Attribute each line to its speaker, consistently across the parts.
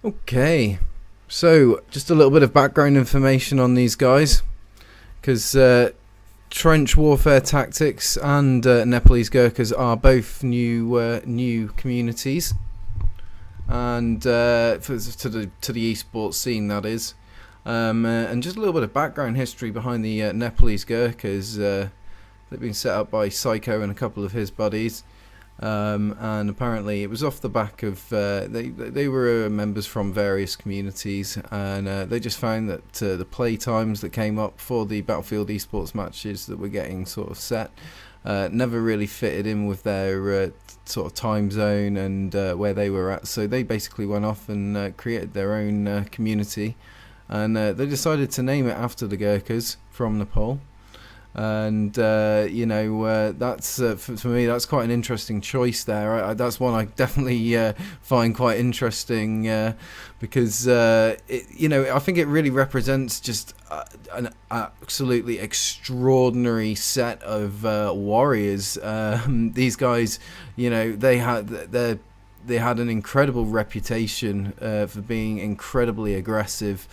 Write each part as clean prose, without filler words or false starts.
Speaker 1: Okay, so just a little bit of background information on these guys, because trench warfare tactics and Nepalese Gurkhas are both new communities, and to the esports scene, that is. And just a little bit of background history behind the Nepalese Gurkhas. They've been set up by Psycho and a couple of his buddies. And apparently it was off the back of they were members from various communities, and they just found that the play times that came up for the Battlefield esports matches that were getting sort of set never really fitted in with their sort of time zone and where they were at. So they basically went off and created their own community, and they decided to name it after the Gurkhas from Nepal. And that's for me, that's quite an interesting choice there. That's one I definitely find quite interesting because I think it really represents just an absolutely extraordinary set of warriors. These guys, they had an incredible reputation for being incredibly aggressive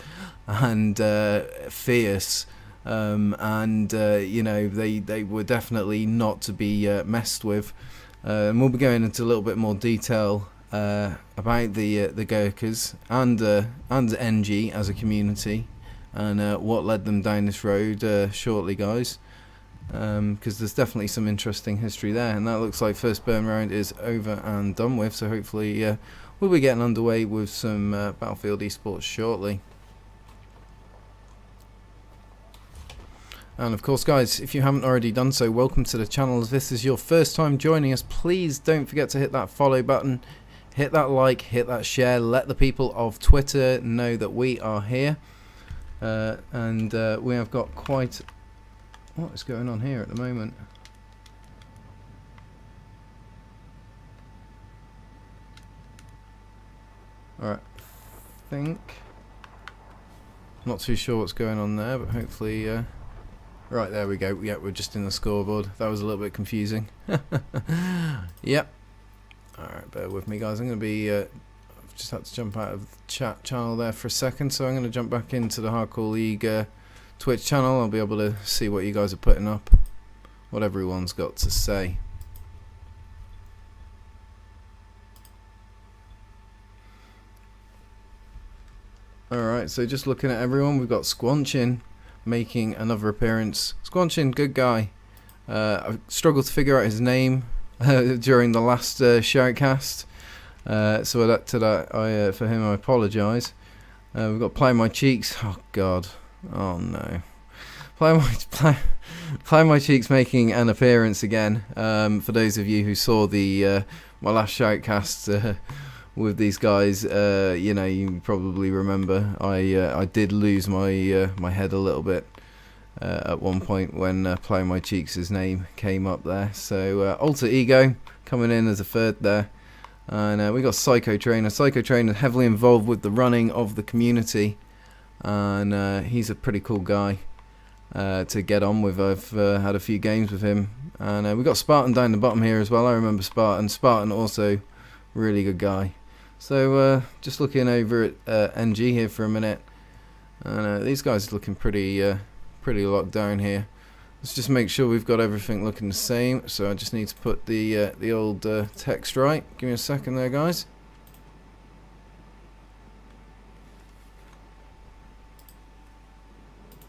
Speaker 1: and fierce. They were definitely not to be messed with. And we'll be going into a little bit more detail about the Gurkhas and NG as a community, and what led them down this road shortly, guys. Because there's definitely some interesting history there, and that looks like first burn round is over and done with. So hopefully we'll be getting underway with some Battlefield esports shortly. And of course, guys, if you haven't already done so, welcome to the channel. If this is your first time joining us, please don't forget to hit that follow button, hit that like, hit that share, let the people of Twitter know that we are here. And we have got quite... what is going on here at the moment? Alright, I'm not too sure what's going on there, but hopefully... Right, there we go. Yeah, we're just in the scoreboard. That was a little bit confusing. Yep. Alright, bear with me, guys. I'm going to be... I've just had to jump out of the chat channel there for a second, so I'm going to jump back into the Hardcore League Twitch channel. I'll be able to see what you guys are putting up, what everyone's got to say. Alright, so just looking at everyone, we've got Squanchin making another appearance. Squanchin, good guy. I struggled to figure out his name during the last shoutcast, so for him I apologise. We've got Play My Cheeks. Oh god, oh no. Play My Cheeks making an appearance again. For those of you who saw the my last shoutcast with these guys, you probably remember I did lose my my head a little bit at one point when Play My Cheeks' name came up there. So Alter Ego coming in as a third there, and we got Psycho Trainer. Psycho Trainer heavily involved with the running of the community, and he's a pretty cool guy to get on with. I've had a few games with him, and we got Spartan down the bottom here as well. I remember Spartan. Spartan also really good guy. So just looking over at NG here for a minute, and these guys are looking pretty locked down here. Let's just make sure we've got everything looking the same. So I just need to put the old text right. Give me a second there, guys.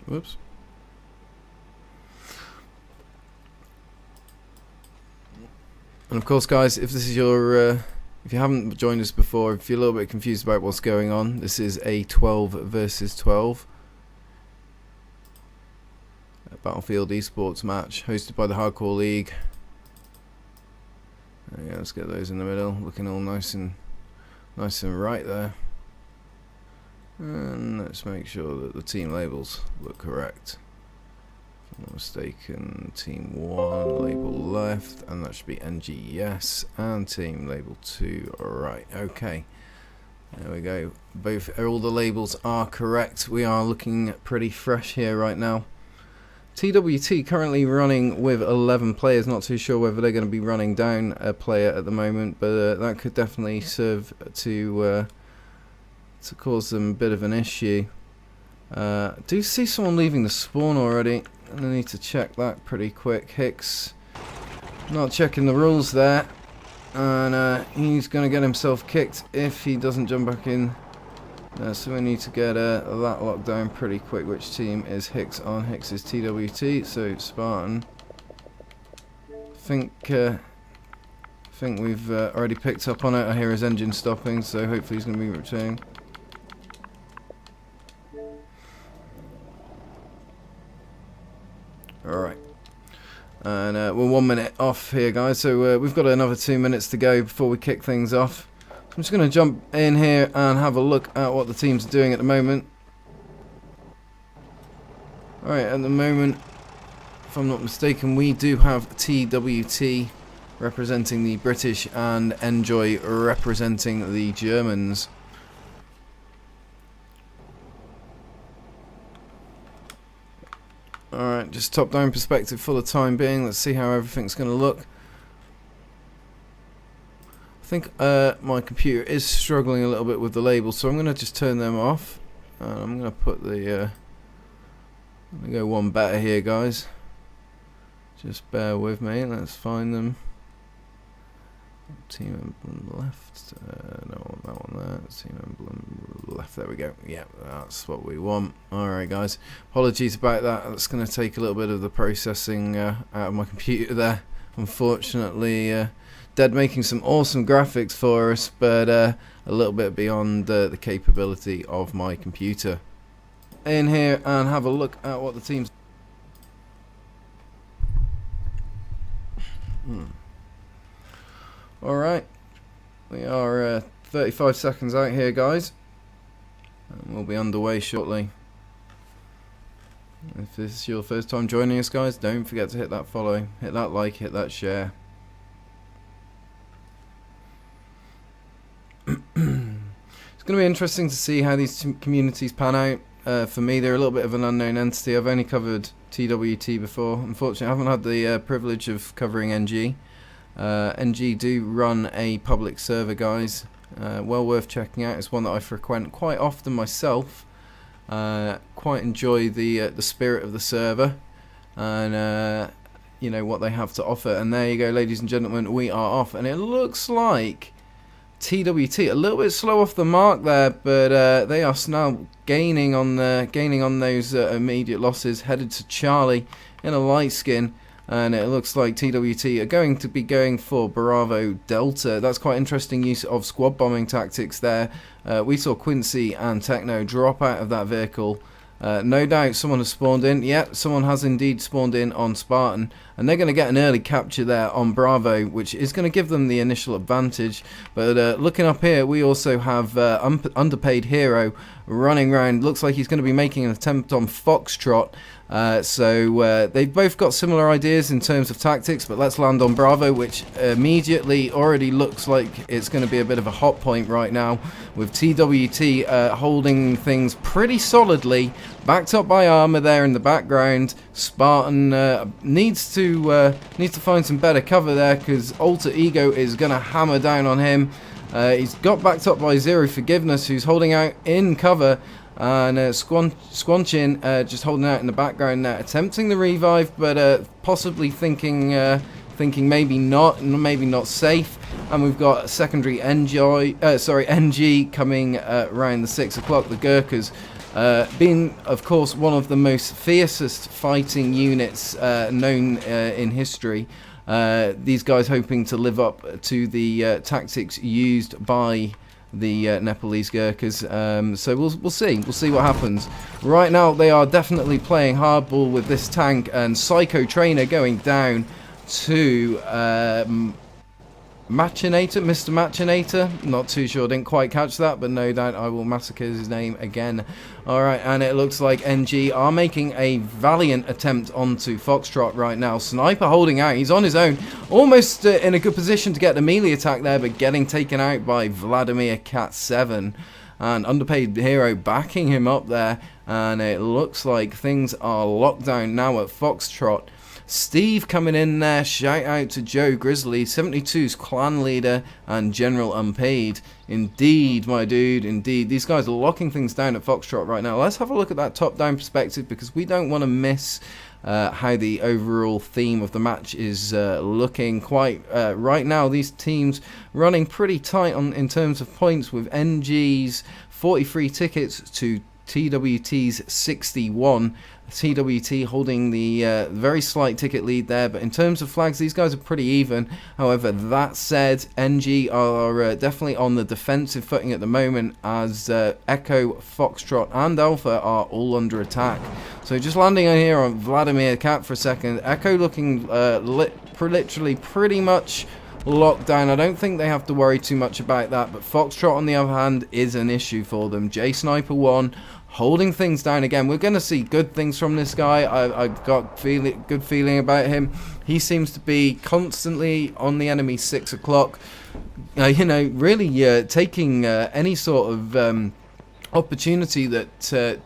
Speaker 1: Whoops. And of course, guys, if this is your if you haven't joined us before, if you're a little bit confused about what's going on, this is a 12 versus 12 Battlefield esports match hosted by the Hardcore League. Yeah, let's get those in the middle, looking all nice and right there. And let's make sure that the team labels look correct. If I'm not mistaken, team 1 label left, and that should be NG, yes, and team label 2 right. Okay, there we go. All the labels are correct. We are looking pretty fresh here right now. TWT currently running with 11 players. Not too sure whether they're going to be running down a player at the moment, but that could definitely serve to to cause them a bit of an issue. I do see someone leaving the spawn already, and I need to check that pretty quick. Hicks not checking the rules there, and he's going to get himself kicked if he doesn't jump back in. So we need to get that locked down pretty quick. Which team is Hicks on? Hicks is TWT, so Spartan. I think we've already picked up on it. I hear his engine stopping, so hopefully he's going to be returning. Alright. And we're 1 minute off here, guys, so we've got another 2 minutes to go before we kick things off. I'm just going to jump in here and have a look at what the teams are doing at the moment. Alright, at the moment, if I'm not mistaken, we do have TWT representing the British and Enjoy representing the Germans. Alright, just top-down perspective for the time being. Let's see how everything's going to look. I think my computer is struggling a little bit with the labels, so I'm going to just turn them off. I'm going to put the... I'm going to go one better here, guys. Just bear with me. Let's find them. Team emblem left. No, that one there. Team emblem left. There we go. Yeah, that's what we want. Alright, guys. Apologies about that. That's going to take a little bit of the processing out of my computer there. Unfortunately, Dead making some awesome graphics for us, but a little bit beyond the capability of my computer. In here and have a look at what the teams. Alright, we are 35 seconds out here, guys, and we'll be underway shortly. If this is your first time joining us, guys, don't forget to hit that follow, hit that like, hit that share. It's going to be interesting to see how these communities pan out. For me, they're a little bit of an unknown entity. I've only covered TWT before. Unfortunately, I haven't had the privilege of covering NG. NG do run a public server, guys. Well worth checking out. It's one that I frequent quite often myself. Quite enjoy the spirit of the server, and you know what they have to offer. And there you go, ladies and gentlemen, we are off. And it looks like TWT a little bit slow off the mark there, but they are now gaining on those immediate losses, headed to Charlie in a light skin, and it looks like TWT are going to be going for Bravo Delta. That's quite interesting use of squad bombing tactics there. We saw Quincy and Techno drop out of that vehicle. No doubt someone has spawned in. Yep, someone has indeed spawned in on Spartan, and they're going to get an early capture there on Bravo, which is going to give them the initial advantage. But looking up here, we also have Underpaid Hero running around. Looks like he's going to be making an attempt on Foxtrot. So they've both got similar ideas in terms of tactics, but let's land on Bravo, which immediately already looks like it's going to be a bit of a hot point right now, with TWT holding things pretty solidly, backed up by armor there in the background. Spartan needs to find some better cover there, because Alter Ego is going to hammer down on him. He's got backed up by Zero Forgiveness, who's holding out in cover. And Squanchin just holding out in the background there, attempting the revive, but possibly thinking maybe not safe. And we've got secondary NG coming around the 6 o'clock. The Gurkhas being, of course, one of the most fiercest fighting units known in history. These guys hoping to live up to the tactics used by the Nepalese Gurkhas, so we'll see what happens. Right now they are definitely playing hardball with this tank, and Psycho Trainer going down to Mr. Machinator, not too sure, didn't quite catch that, but no doubt I will massacre his name again. Alright, and it looks like NG are making a valiant attempt onto Foxtrot right now. Sniper holding out, he's on his own, almost in a good position to get the melee attack there, but getting taken out by Vladimir Cat 7. And Underpaid Hero backing him up there. and it looks like things are locked down now at Foxtrot. Steve coming in there, shout out to Joe Grizzly, 72's clan leader and General Unpaid. Indeed, my dude, indeed. These guys are locking things down at Foxtrot right now. Let's have a look at that top-down perspective, because we don't want to miss how the overall theme of the match is looking. Quite right now, these teams running pretty tight in terms of points, with NG's 43 tickets to TWT's 61. TWT holding the very slight ticket lead there, but in terms of flags, these guys are pretty even. However, that said, NG are definitely on the defensive footing at the moment, as Echo, Foxtrot and Alpha are all under attack. So just landing on here on Vladimir Cat for a second. Echo looking literally pretty much locked down. I don't think they have to worry too much about that, but Foxtrot on the other hand is an issue for them. J Sniper 1 holding things down again. We're going to see good things from this guy. I've got good feeling about him. He seems to be constantly on the enemy 6 o'clock. You know, really taking any sort of opportunity that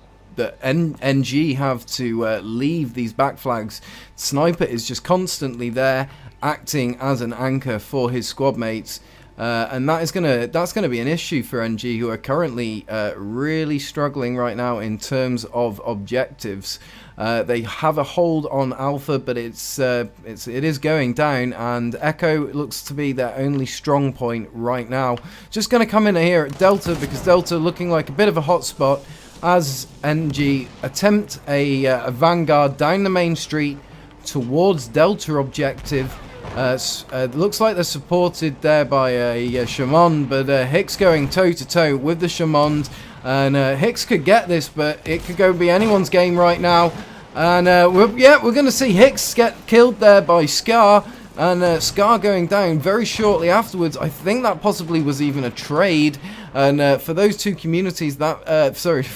Speaker 1: NG have to leave these back flags. Sniper is just constantly there, acting as an anchor for his squad mates. And that's gonna be an issue for NG, who are currently really struggling right now in terms of objectives. They have a hold on Alpha, but it is going down, and Echo looks to be their only strong point right now. Just gonna come in here at Delta, because Delta looking like a bit of a hotspot as NG attempt a vanguard down the main street towards Delta objective. Looks like they're supported there by a Shaman, but Hicks going toe-to-toe with the Shaman, and Hicks could get this, but it could go be anyone's game right now. And we're going to see Hicks get killed there by Scar, and Scar going down very shortly afterwards. I think that possibly was even a trade, and for those two communities, for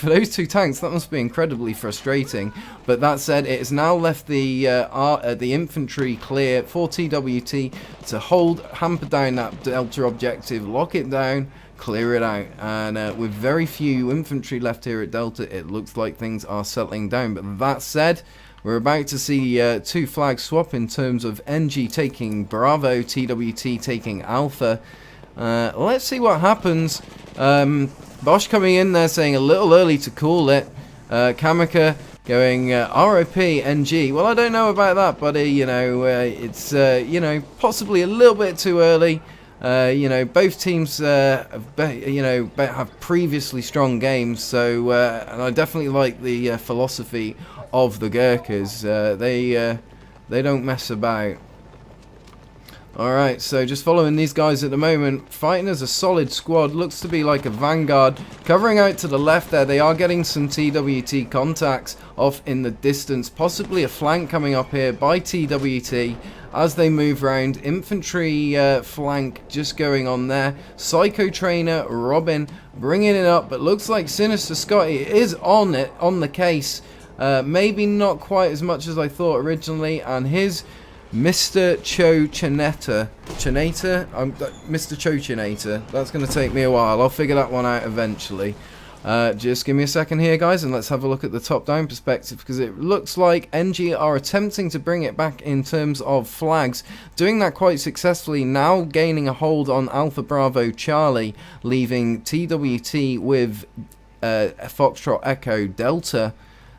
Speaker 1: those two tanks, that must be incredibly frustrating. But that said, it has now left the infantry clear for TWT to hamper down that Delta objective, lock it down, clear it out, and with very few infantry left here at Delta, it looks like things are settling down. But that said, we're about to see two flags swap in terms of NG taking Bravo, TWT taking Alpha. Let's see what happens. Bosch coming in there saying a little early to call it. Kamika going ROP NG. Well, I don't know about that, buddy. You know, it's possibly a little bit too early. Both teams have previously strong games, so and I definitely like the philosophy of the Gurkhas. They don't mess about. Alright, so just following these guys at the moment, fighting as a solid squad, looks to be like a vanguard. Covering out to the left there, they are getting some TWT contacts off in the distance, possibly a flank coming up here by TWT as they move round. Infantry flank just going on there. Psycho Trainer, Robin bringing it up, but looks like Sinister Scotty is on the case. Maybe not quite as much as I thought originally, and his Mr. Chochineta, Mr. Chochineta, that's going to take me a while. I'll figure that one out eventually. Just give me a second here, guys, and let's have a look at the top-down perspective, because it looks like NG are attempting to bring it back in terms of flags, doing that quite successfully, now gaining a hold on Alpha Bravo Charlie, leaving TWT with Foxtrot Echo Delta.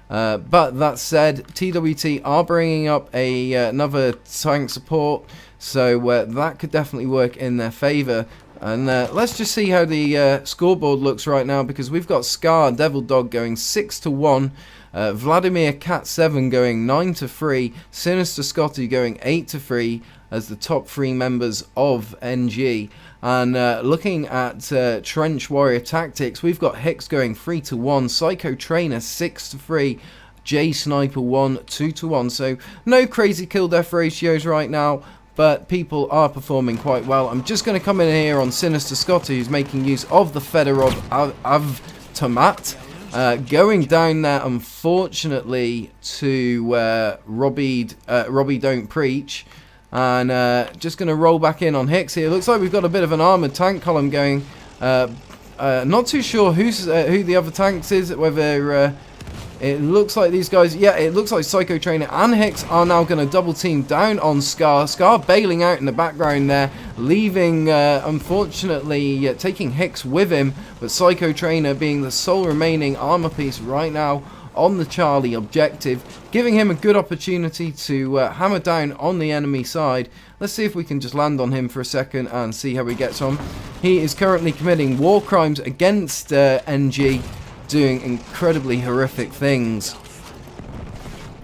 Speaker 1: But that said, TWT are bringing up another tank support, so that could definitely work in their favour. And let's just see how the scoreboard looks right now, because we've got Scar Devil Dog going 6-1, Vladimir Cat 7 going 9-3, Sinister Scotty going 8-3 as the top 3 members of NG. And looking at Trench Warrior Tactics, we've got Hicks going 3-1, Psycho Trainer 6-3, J Sniper 1 2-1. So no crazy kill death ratios right now, but people are performing quite well. I'm just going to come in here on Sinister Scotty, who's making use of the Fedorov Avtomat. Going down there, unfortunately, to Robbie Don't Preach. And just going to roll back in on Hicks here. Looks like we've got a bit of an armoured tank column going. Not too sure who the other tanks is, whether It looks like these guys, yeah, it looks like Psycho Trainer and Hicks are now going to double team down on Scar. Scar bailing out in the background there, leaving, unfortunately, taking Hicks with him, but Psycho Trainer being the sole remaining armor piece right now on the Charlie objective, giving him a good opportunity to hammer down on the enemy side. Let's see if we can just land on him for a second and see how he gets on. He is currently committing war crimes against NG, doing incredibly horrific things.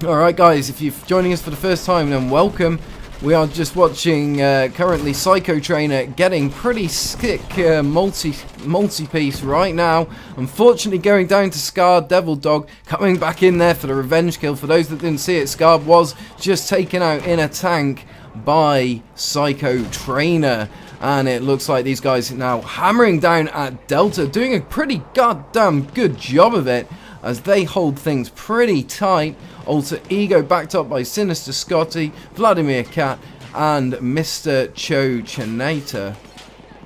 Speaker 1: Alright guys, if you're joining us for the first time, then welcome. We are just watching currently Psycho Trainer getting pretty sick multi-piece right now. Unfortunately going down to Scar. Devil Dog coming back in there for the revenge kill. For those that didn't see it, Scar was just taken out in a tank by Psycho Trainer. And it looks like these guys are now hammering down at Delta, doing a pretty goddamn good job of it as they hold things pretty tight. Alter Ego backed up by Sinister Scotty, Vladimir Cat, and Mr. Cho Chanata.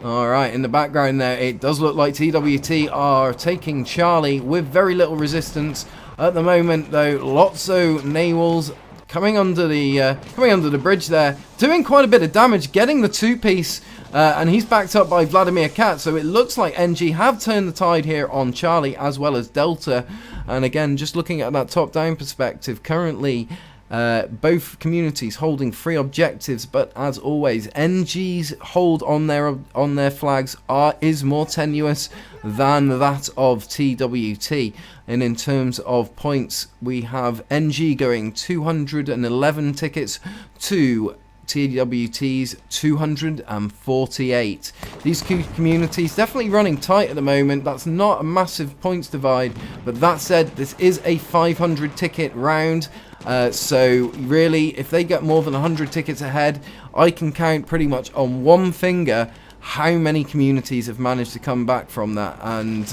Speaker 1: Alright, in the background there, it does look like TWT are taking Charlie with very little resistance. At the moment, though, Lotso Nawals coming under the bridge there, doing quite a bit of damage, getting the two-piece, and he's backed up by Vladimir Kat, so it looks like NG have turned the tide here on Charlie as well as Delta. And again, just looking at that top-down perspective, currently both communities holding 3 objectives, but as always, NG's hold on their flags is more tenuous than that of TWT. And in terms of points, we have NG going 211 tickets to TWT's 248. These two communities definitely running tight at the moment. That's not a massive points divide, but that said, this is a 500 ticket round. So really, if they get more than 100 tickets ahead, I can count pretty much on one finger how many communities have managed to come back from that. And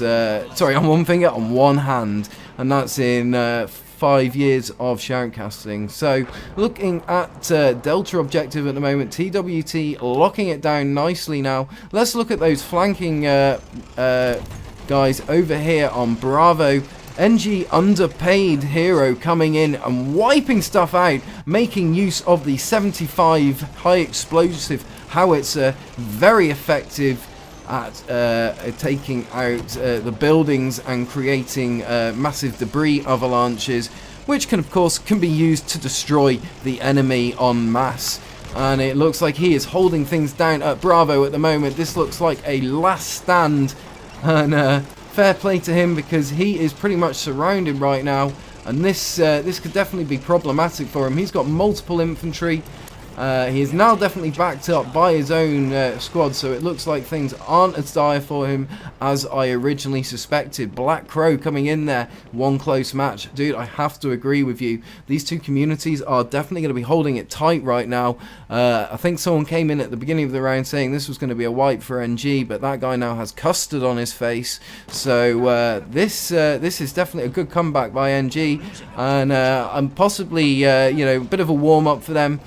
Speaker 1: sorry, on one finger, on one hand, and that's in 5 years of shoutcasting. So looking at Delta objective at the moment, TWT locking it down nicely now. Let's look at those flanking guys over here on Bravo. NG underpaid hero coming in and wiping stuff out, making use of the 75 high explosive howitzer, very effective at taking out the buildings and creating massive debris avalanches, which can of course be used to destroy the enemy en masse. And it looks like he is holding things down at Bravo at the moment. This looks like a last stand, and fair play to him because he is pretty much surrounded right now, and this could definitely be problematic for him. He's got multiple infantry. He is now definitely backed up by his own squad, so it looks like things aren't as dire for him as I originally suspected. Black Crow coming in there, one close match. Dude, I have to agree with you. These two communities are definitely going to be holding it tight right now. I think someone came in at the beginning of the round saying this was going to be a wipe for NG, but that guy now has custard on his face. So this is definitely a good comeback by NG, and possibly you know, a bit of a warm-up for them.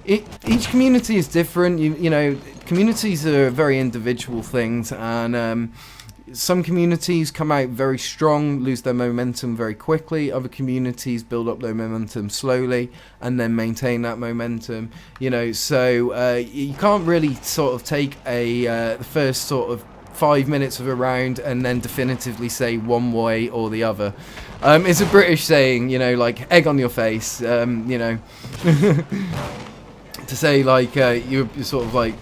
Speaker 1: Each community is different. You know, communities are very individual things, and some communities come out very strong, lose their momentum very quickly. Other communities build up their momentum slowly and then maintain that momentum. You know, so you can't really sort of take the first sort of 5 minutes of a round and then definitively say one way or the other. It's a British saying, you know, like egg on your face. You know. To say like you're sort of like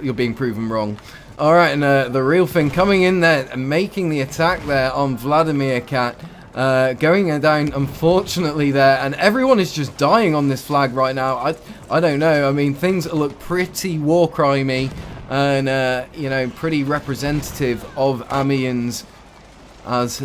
Speaker 1: you're being proven wrong. Alright, and the real thing coming in there and making the attack there on Vladimir Cat, going down unfortunately there, and everyone is just dying on this flag right now. I don't know, I mean things look pretty war crimey and you know, pretty representative of Amiens as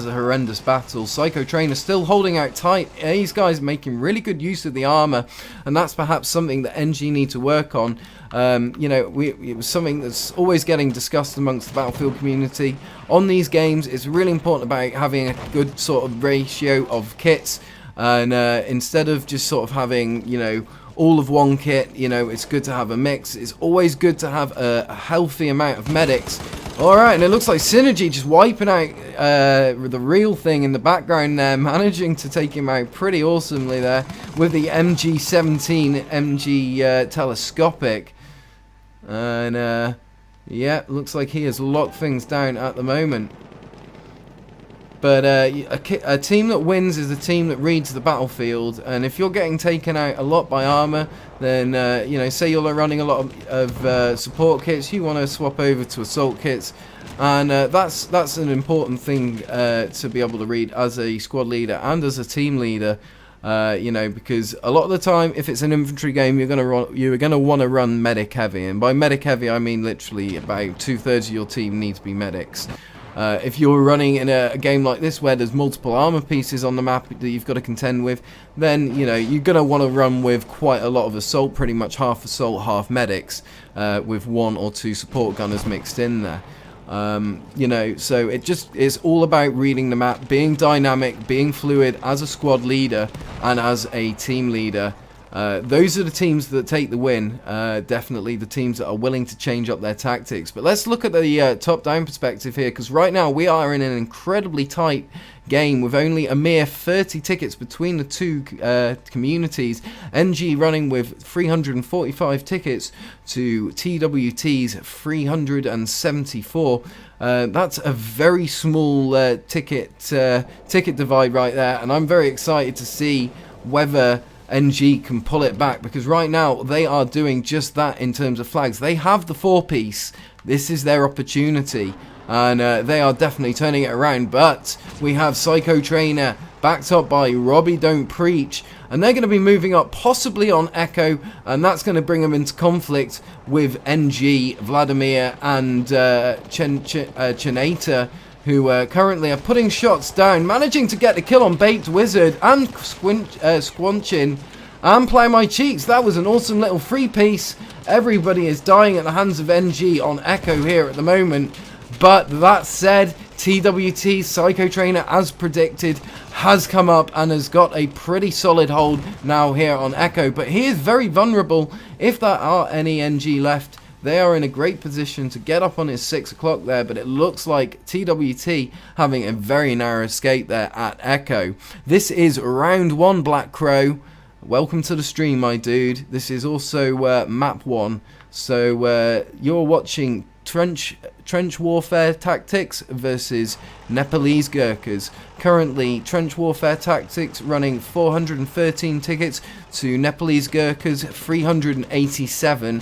Speaker 1: a horrendous battle. Psycho Trainer still holding out tight. These guys making really good use of the armor, and that's perhaps something that NG need to work on. You know, it was something that's always getting discussed amongst the Battlefield community. On these games, it's really important about having a good sort of ratio of kits, and instead of just sort of having, you know, all of one kit, you know, it's good to have a mix. It's always good to have a healthy amount of medics, Alright, and it looks like Synergy just wiping out the real thing in the background there, managing to take him out pretty awesomely there with the MG17 MG telescopic. And yeah, looks like he has locked things down at the moment. But a team that wins is a team that reads the battlefield, and if you're getting taken out a lot by armor, then you know, say you're running a lot of support kits, you want to swap over to assault kits, and that's an important thing to be able to read as a squad leader and as a team leader. You know, because a lot of the time, if it's an infantry game, you're gonna want to run medic heavy, and by medic heavy I mean literally about 2/3 of your team need to be medics. If you're running in a game like this where there's multiple armor pieces on the map that you've got to contend with, then you know you're gonna want to run with quite a lot of assault, pretty much half assault, half medics, with 1 or 2 support gunners mixed in there. You know, so it's all about reading the map, being dynamic, being fluid as a squad leader and as a team leader. Those are the teams that take the win, definitely the teams that are willing to change up their tactics. But let's look at the top-down perspective here, because right now we are in an incredibly tight game with only a mere 30 tickets between the two communities. NG running with 345 tickets to TWT's 374. That's a very small ticket divide right there, and I'm very excited to see whether NG can pull it back, because right now they are doing just that in terms of flags. They have the 4-piece. This is their opportunity, and they are definitely turning it around. But we have Psycho Trainer backed up by Robbie Don't Preach, and they're going to be moving up possibly on Echo, and that's going to bring them into conflict with NG, Vladimir and Chenata, who currently are putting shots down, managing to get a kill on Baked Wizard and Squanchin and Play My Cheeks. That was an awesome little 3-piece. Everybody is dying at the hands of NG on Echo here at the moment. But that said, TWT Psycho Trainer, as predicted, has come up and has got a pretty solid hold now here on Echo. But he is very vulnerable. If there are any NG left, they are in a great position to get up on his 6 o'clock there, but it looks like TWT having a very narrow escape there at Echo. This is round 1, Black Crow. Welcome to the stream, my dude. This is also map 1. So you're watching Trench Warfare Tactics versus Nepalese Gurkhas. Currently, Trench Warfare Tactics running 413 tickets to Nepalese Gurkhas 387.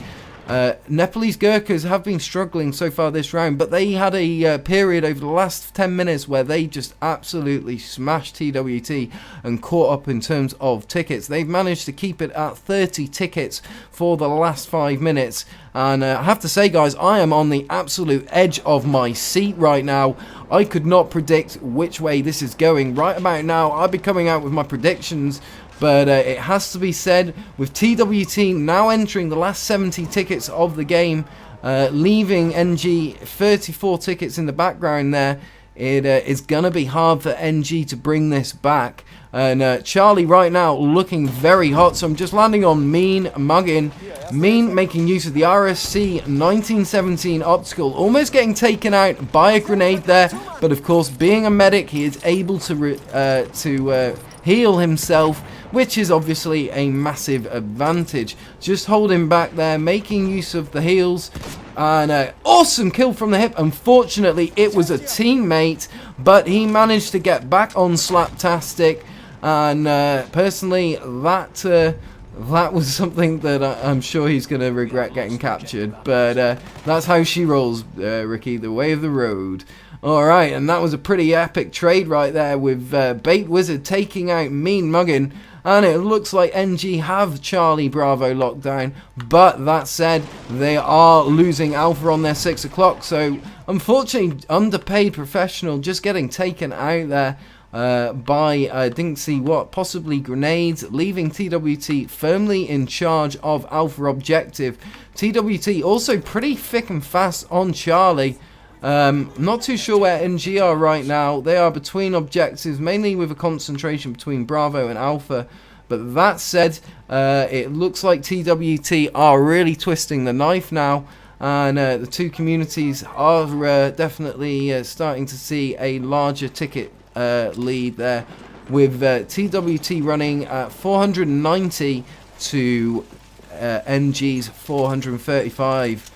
Speaker 1: Nepalese Gurkhas have been struggling so far this round, but they had a period over the last 10 minutes where they just absolutely smashed TWT and caught up in terms of tickets. They've managed to keep it at 30 tickets for the last 5 minutes, and I have to say, guys, I am on the absolute edge of my seat right now. I could not predict which way this is going. Right about now, I'll be coming out with my predictions. But it has to be said, with TWT now entering the last 70 tickets of the game, leaving NG 34 tickets in the background there, it is going to be hard for NG to bring this back. And Charlie right now looking very hot, so I'm just landing on Mean Muggin. Mean making use of the RSC 1917 optical, almost getting taken out by a grenade there, but of course being a medic he is able to heal himself, which is obviously a massive advantage. Just holding back there, making use of the heals, and awesome kill from the hip. Unfortunately it was a teammate, but he managed to get back on Slaptastic, and personally that was something that I'm sure he's going to regret getting captured, but that's how she rolls, Ricky, the way of the road. Alright, and that was a pretty epic trade right there, with Bait Wizard taking out Mean Muggin, and it looks like NG have Charlie Bravo locked down. But that said, they are losing Alpha on their 6 o'clock, so unfortunately underpaid professional just getting taken out there by I didn't see what, possibly grenades, leaving TWT firmly in charge of Alpha objective. TWT also pretty thick and fast on Charlie. Not too sure where NG are right now. They are between objectives, mainly with a concentration between Bravo and Alpha. But that said, it looks like TWT are really twisting the knife now, and the two communities are definitely starting to see a larger ticket lead there, with TWT running at 490 to NG's 435.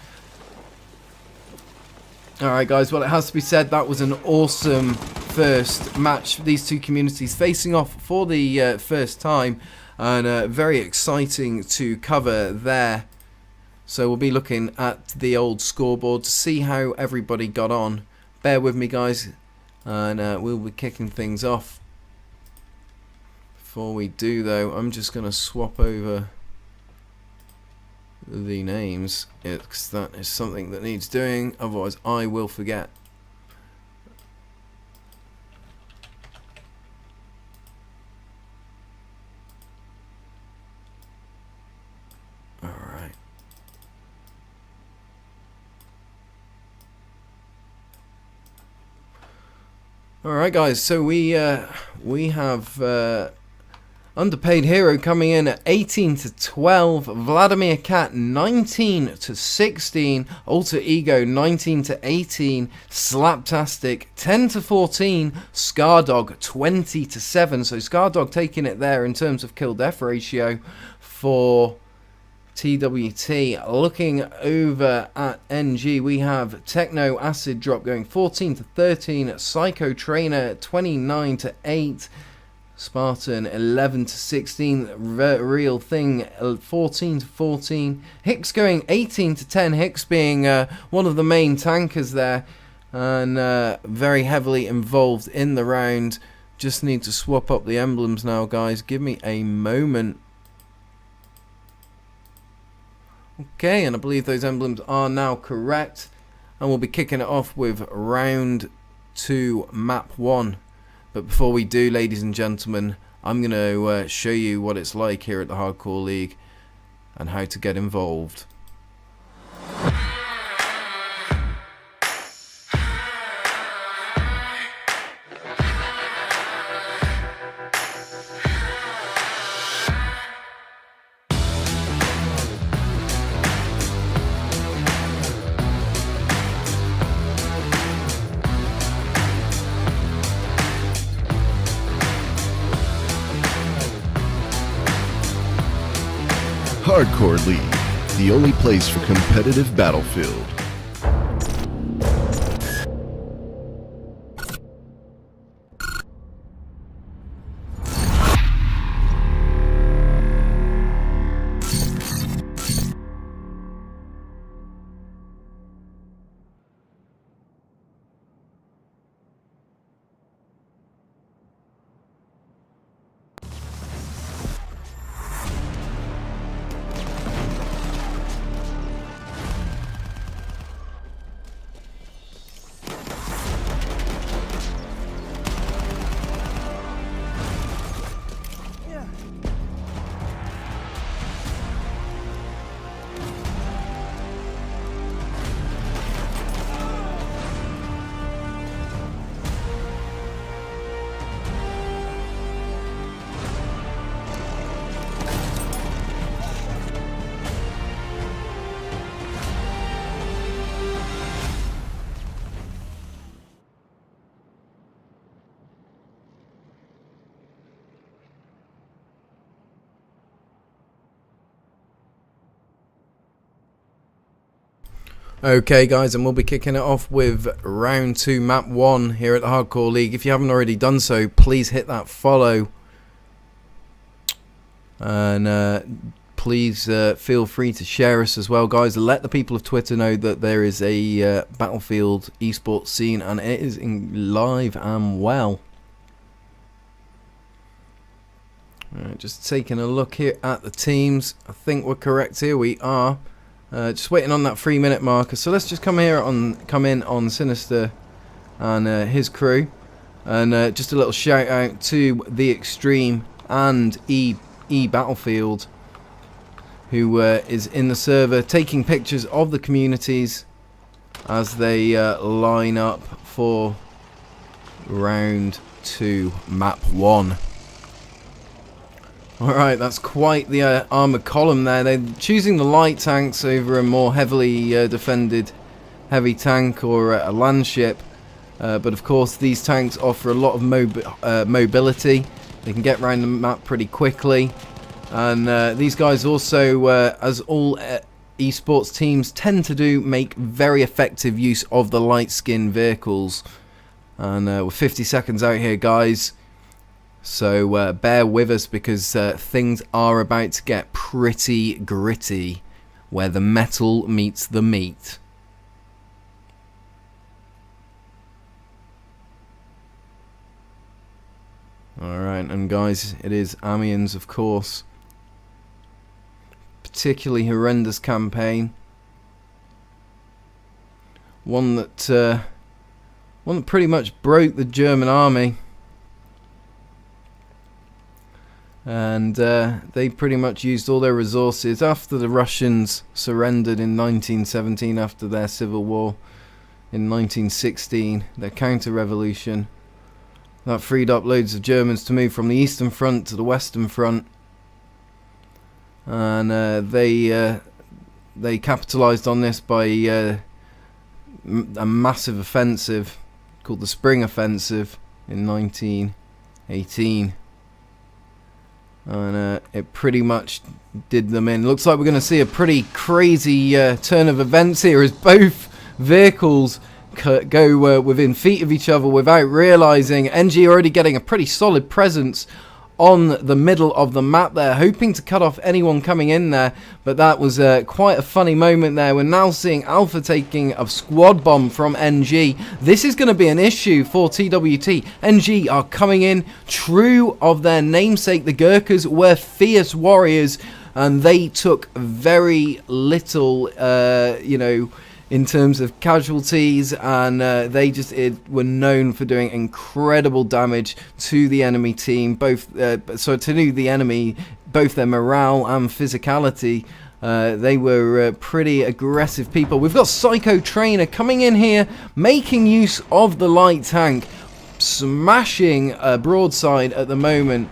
Speaker 1: Alright guys, well, it has to be said, that was an awesome first match. These two communities facing off for the first time, and very exciting to cover there. So we'll be looking at the old scoreboard to see how everybody got on. Bear with me guys, and we'll be kicking things off. Before we do though, I'm just going to swap over the names, because that is something that needs doing, otherwise I will forget. Alright. Alright guys, so we have Underpaid Hero coming in at 18 to 12, Vladimir Cat 19 to 16, Alter Ego 19 to 18, Slaptastic 10 to 14, Scardog 20 to 7. So Scardog taking it there in terms of kill death ratio for TWT. Looking over at NG, we have Techno Acid Drop going 14 to 13, Psycho Trainer 29 to 8, Spartan 11 to 16, Real Thing 14 to 14, Hicks going 18 to 10, Hicks being one of the main tankers there, and very heavily involved in the round. Just need to swap up the emblems now guys, give me a moment. Okay, and I believe those emblems are now correct, and we'll be kicking it off with round 2, map 1. But before we do, ladies and gentlemen, I'm going to show you what it's like here at the Hardcore League and how to get involved.
Speaker 2: Hardcore League, the only place for competitive Battlefield.
Speaker 1: Okay guys, and we'll be kicking it off with round 2, map 1 here at the Hardcore League. If you haven't already done so, please hit that follow, and please feel free to share us as well guys. Let the people of Twitter know that there is a Battlefield esports scene, and it is live and well. Alright, just taking a look here at the teams. I think we're correct here, we are. Just waiting on that 3-minute marker, so let's just come in on Sinister and his crew, and just a little shout out to The Extreme and E Battlefield, who is in the server taking pictures of the communities as they line up for round 2, map 1. Alright, that's quite the armoured column there. They're choosing the light tanks over a more heavily defended heavy tank or a land ship. But of course these tanks offer a lot of mobility. They can get around the map pretty quickly. And these guys also, as all esports teams tend to do, make very effective use of the light skin vehicles. And we're 50 seconds out here, guys. So bear with us, because things are about to get pretty gritty, where the metal meets the meat. Alright, and guys, it is Amiens, of course. Particularly horrendous campaign. One that pretty much broke the German army. And they pretty much used all their resources after the Russians surrendered in 1917, after their civil war in 1916, their counter-revolution. That freed up loads of Germans to move from the Eastern Front to the Western Front. And they capitalised on this by a massive offensive called the Spring Offensive in 1918. And it pretty much did them in. Looks like we're going to see a pretty crazy turn of events here, as both vehicles go within feet of each other without realising. NG already getting a pretty solid presence on the middle of the map there, hoping to cut off anyone coming in there, but that was quite a funny moment there. We're now seeing Alpha taking a squad bomb from NG. This is going to be an issue for TWT. NG are coming in true of their namesake. The Gurkhas were fierce warriors, and they took very little, in terms of casualties, and they just were known for doing incredible damage to the enemy team, both both their morale and physicality. They were pretty aggressive people. We've got Psycho Trainer coming in here, making use of the light tank, smashing a broadside at the moment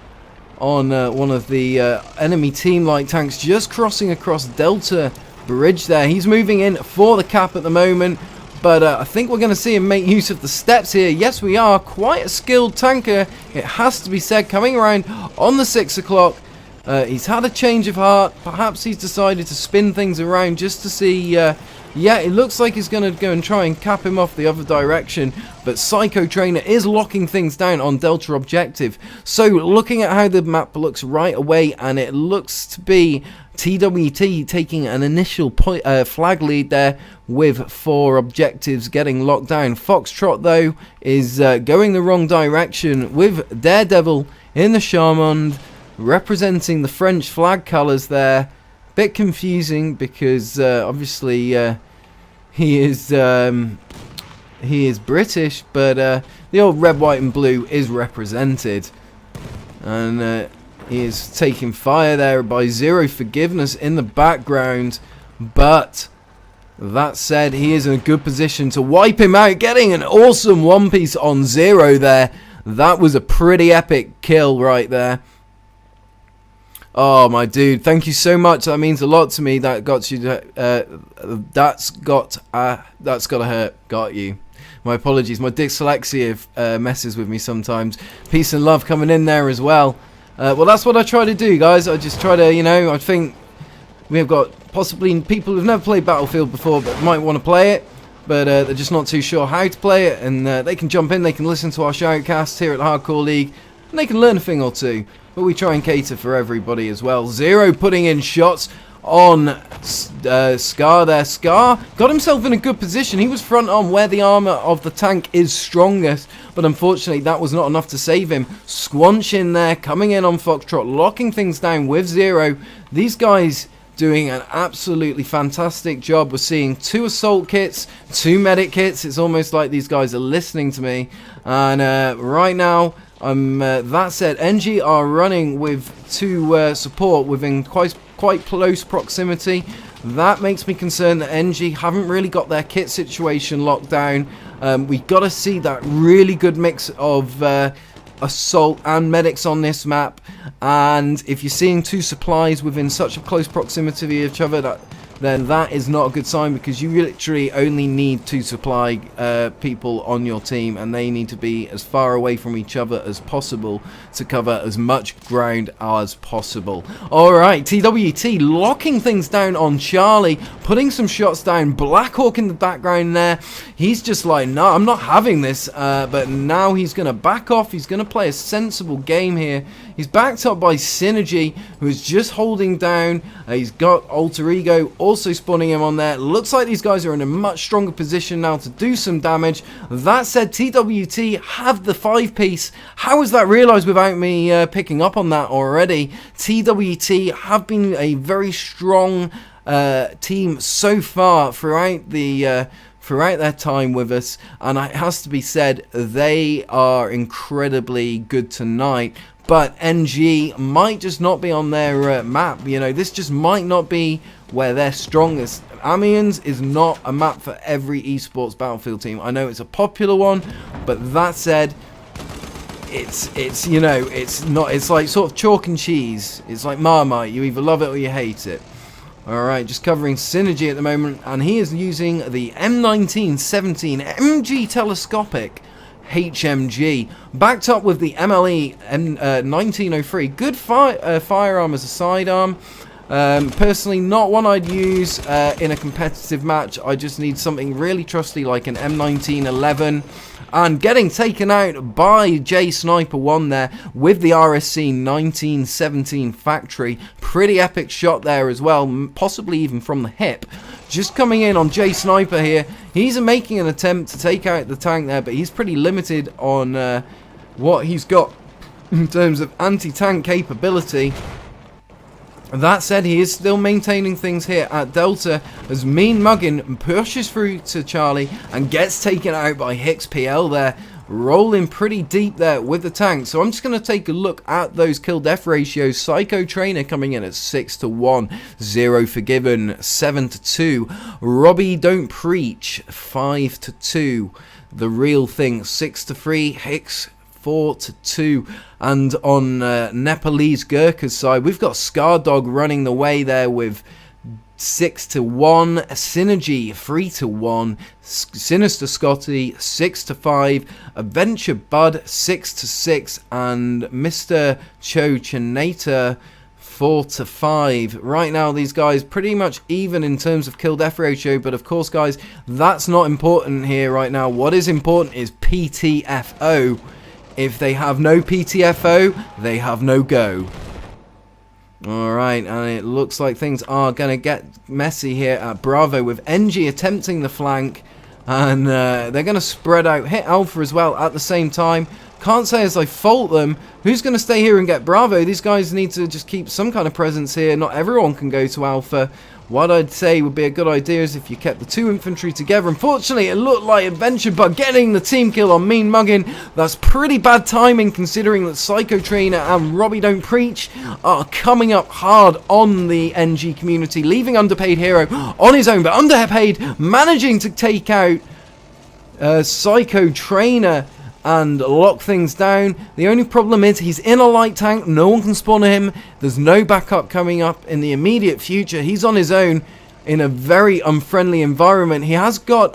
Speaker 1: on one of the enemy team light tanks, just crossing across Delta Bridge there. He's moving in for the cap at the moment, but I think we're going to see him make use of the steps here. Yes, we are. Quite a skilled tanker, it has to be said, coming around on the 6 o'clock. He's had a change of heart. Perhaps he's decided to spin things around just to see. Yeah, it looks like he's going to go and try and cap him off the other direction, but Psycho Trainer is locking things down on Delta Objective. So looking at how the map looks right away, and it looks to be TWT taking an initial flag lead there, with 4 objectives getting locked down. Foxtrot, though, is going the wrong direction, with Daredevil in the Charmond representing the French flag colours there. Bit confusing, because obviously he is British, but the old red, white and blue is represented, and he is taking fire there by Zero Forgiveness in the background. But that said, he is in a good position to wipe him out, getting an awesome one piece on Zero there. That was a pretty epic kill right there. Oh, my dude, thank you so much. That means a lot to me. That got you. That's got to hurt. Got you. My apologies. My dyslexia messes with me sometimes. Peace and love coming in there as well. Well, that's what I try to do, guys. I just try to, I think we have got possibly people who've never played Battlefield before, but might want to play it, but they're just not too sure how to play it, and they can jump in. They can listen to our shoutcasts here at Hardcore League, and they can learn a thing or two. But we try and cater for everybody as well. Zero putting in shots on Scar there. Scar got himself in a good position. He was front on where the armor of the tank is strongest, but unfortunately that was not enough to save him. Squanch in there, coming in on Foxtrot, locking things down with Zero. These guys doing an absolutely fantastic job. We're seeing 2 assault kits, 2 medic kits. It's almost like these guys are listening to me. And right now, that said, NG are running with 2 support within quite close proximity. That makes me concerned that NG haven't really got their kit situation locked down. We've got to see that really good mix of assault and medics on this map, and if you're seeing two supplies within such a close proximity of each other, then that is not a good sign, because you literally only need two supply people on your team, and they need to be as far away from each other as possible to cover as much ground as possible. Alright, TWT locking things down on Charlie, putting some shots down. Blackhawk in the background there. He's just like, no, I'm not having this, but now he's going to back off. He's going to play a sensible game here. He's backed up by Synergy, who is just holding down. He's got Alter Ego also spawning him on there. Looks like these guys are in a much stronger position now to do some damage. That said, TWT have the 5-piece. How was that realised without me picking up on that already? TWT have been a very strong team so far throughout their time with us, and it has to be said, they are incredibly good tonight. But NG might just not be on their map. You know, this just might not be where they're strongest. Amiens is not a map for every esports Battlefield team. I know it's a popular one, but that said, it's you know, it's not. It's like sort of chalk and cheese. It's like Marmite. You either love it or you hate it. Alright, just covering Synergy at the moment, and he is using the M1917 MG telescopic HMG, backed up with the MLE 1903. Good firearm as a sidearm. Personally, not one I'd use in a competitive match. I just need something really trusty like an M1911. And getting taken out by J Sniper 1 there with the RSC 1917 factory. Pretty epic shot there as well, possibly even from the hip. Just coming in on J Sniper here. He's making an attempt to take out the tank there, but he's pretty limited on what he's got in terms of anti-tank capability. That said, he is still maintaining things here at Delta as Mean Muggin pushes through to Charlie and gets taken out by Hicks PL there, rolling pretty deep there with the tank. So I'm just going to take a look at those kill-death ratios. Psycho Trainer coming in at 6-1, Zero Forgiven 7-2, Robbie Don't Preach 5-2, The Real Thing 6-3, Hicks 4-2, and on Nepalese Gurkha's side, we've got Scardog running the way there with 6-1, Synergy 3-1, Sinister Scotty 6-5, Adventure Bud 6-6, and Mr. Cho Chinata 4-5. Right now, these guys pretty much even in terms of kill-death ratio, but of course, guys, that's not important here right now. What is important is PTFO. If they have no PTFO, they have no go. Alright, and it looks like things are going to get messy here at Bravo with NG attempting the flank. And they're going to spread out, hit Alpha as well at the same time. Can't say as I fault them. Who's going to stay here and get Bravo? These guys need to just keep some kind of presence here. Not everyone can go to Alpha. What I'd say would be a good idea is if you kept the two infantry together. Unfortunately, it looked like Adventure Bug getting the team kill on Mean Muggin. That's pretty bad timing considering that Psycho Trainer and Robbie Don't Preach are coming up hard on the NG community, leaving Underpaid Hero on his own. But Underpaid managing to take out Psycho Trainer and lock things down. The only problem is he's in a light tank. No one can spawn him. There's no backup coming up in the immediate future. He's on his own in a very unfriendly environment. He has got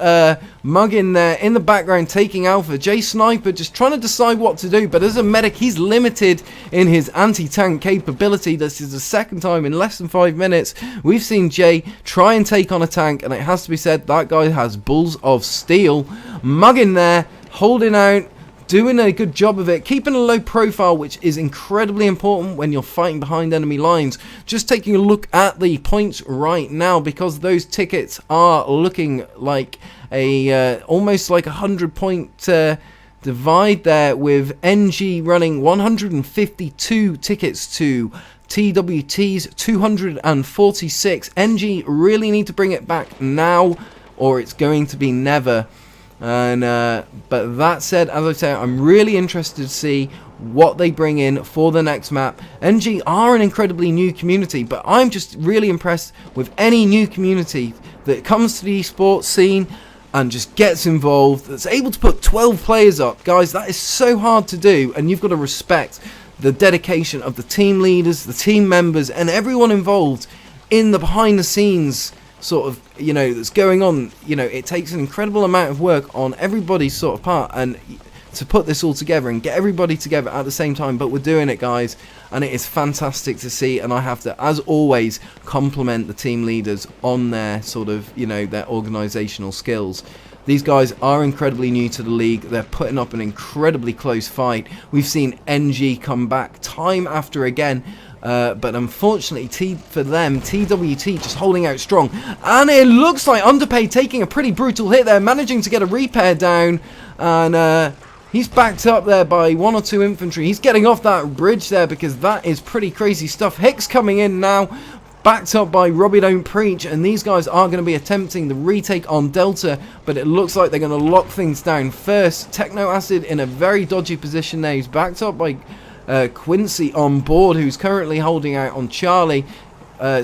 Speaker 1: Muggin there in the background taking Alpha. J Sniper just trying to decide what to do, but as a medic he's limited in his anti-tank capability. This is the second time in less than 5 minutes we've seen Jay try and take on a tank, and it has to be said that guy has balls of steel. Muggin there holding out, doing a good job of it, keeping a low profile, which is incredibly important when you're fighting behind enemy lines. Just taking a look at the points right now, because those tickets are looking like a almost like 100-point divide there, with NG running 152 tickets to TWT's 246. NG really need to bring it back now, or it's going to be never. And but that said, as I say, I'm really interested to see what they bring in for the next map. NG are an incredibly new community, but I'm just really impressed with any new community that comes to the esports scene and just gets involved, that's able to put 12 players up. Guys, that is so hard to do, and you've got to respect the dedication of the team leaders, the team members, and everyone involved in the behind the scenes sort of, that's going on. It takes an incredible amount of work on everybody's sort of part, and to put this all together and get everybody together at the same time, but we're doing it, guys, and it is fantastic to see. And I have to, as always, compliment the team leaders on their sort of, their organisational skills. These guys are incredibly new to the league. They're putting up an incredibly close fight. We've seen NG come back time after again, but unfortunately for them, TWT just holding out strong, and it looks like Underpaid taking a pretty brutal hit there, managing to get a repair down, and he's backed up there by 1 or 2 infantry. He's getting off that bridge there because that is pretty crazy stuff. Hicks coming in now, backed up by Robbie Don't Preach, and these guys are going to be attempting the retake on Delta, but it looks like they're going to lock things down first. Techno Acid in a very dodgy position there. He's backed up by Quincy on board, who's currently holding out on Charlie.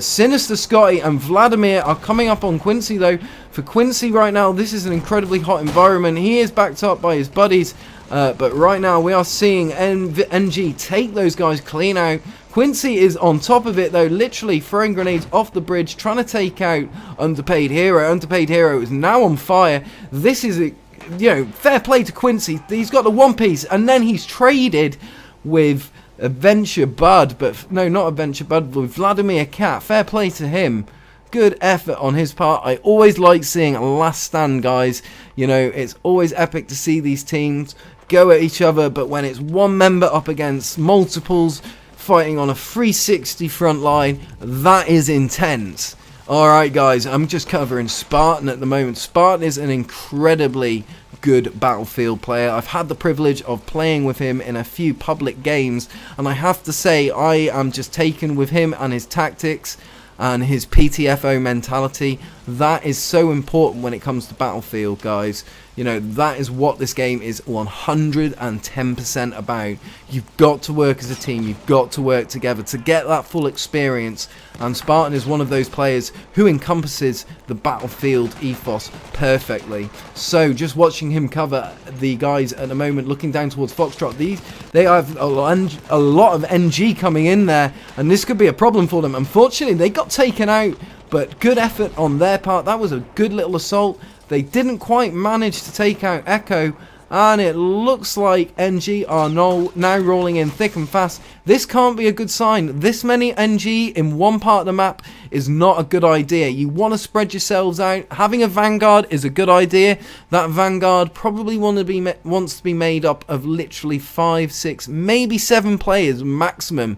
Speaker 1: Sinister Scotty and Vladimir are coming up on Quincy, though. For Quincy right now, this is an incredibly hot environment. He is backed up by his buddies, but right now we are seeing NG take those guys clean out. Quincy is on top of it, though, literally throwing grenades off the bridge, trying to take out Underpaid Hero. Underpaid Hero is now on fire. This is, fair play to Quincy. He's got the one piece, and then he's traded with Adventure Bud, but no, not Adventure Bud, with Vladimir Cat. Fair play to him. Good effort on his part. I always like seeing a last stand, guys. It's always epic to see these teams go at each other, but when it's one member up against multiples fighting on a 360 front line, that is intense. Alright, guys, I'm just covering Spartan at the moment. Spartan is an incredibly good Battlefield player. I've had the privilege of playing with him in a few public games, and I have to say I am just taken with him and his tactics and his PTFO mentality. That is so important when it comes to Battlefield, guys. That is what this game is 110% about. You've got to work as a team. You've got to work together to get that full experience. And Spartan is one of those players who encompasses the Battlefield ethos perfectly. So just watching him cover the guys at the moment, looking down towards Foxtrot, they have a lot of NG coming in there, and this could be a problem for them. Unfortunately, they got taken out, but good effort on their part. That was a good little assault. They didn't quite manage to take out Echo, and it looks like NG are now rolling in thick and fast. This can't be a good sign. This many NG in one part of the map is not a good idea. You want to spread yourselves out. Having a Vanguard is a good idea. That Vanguard probably wants to be made up of literally 5, 6, maybe 7 players maximum.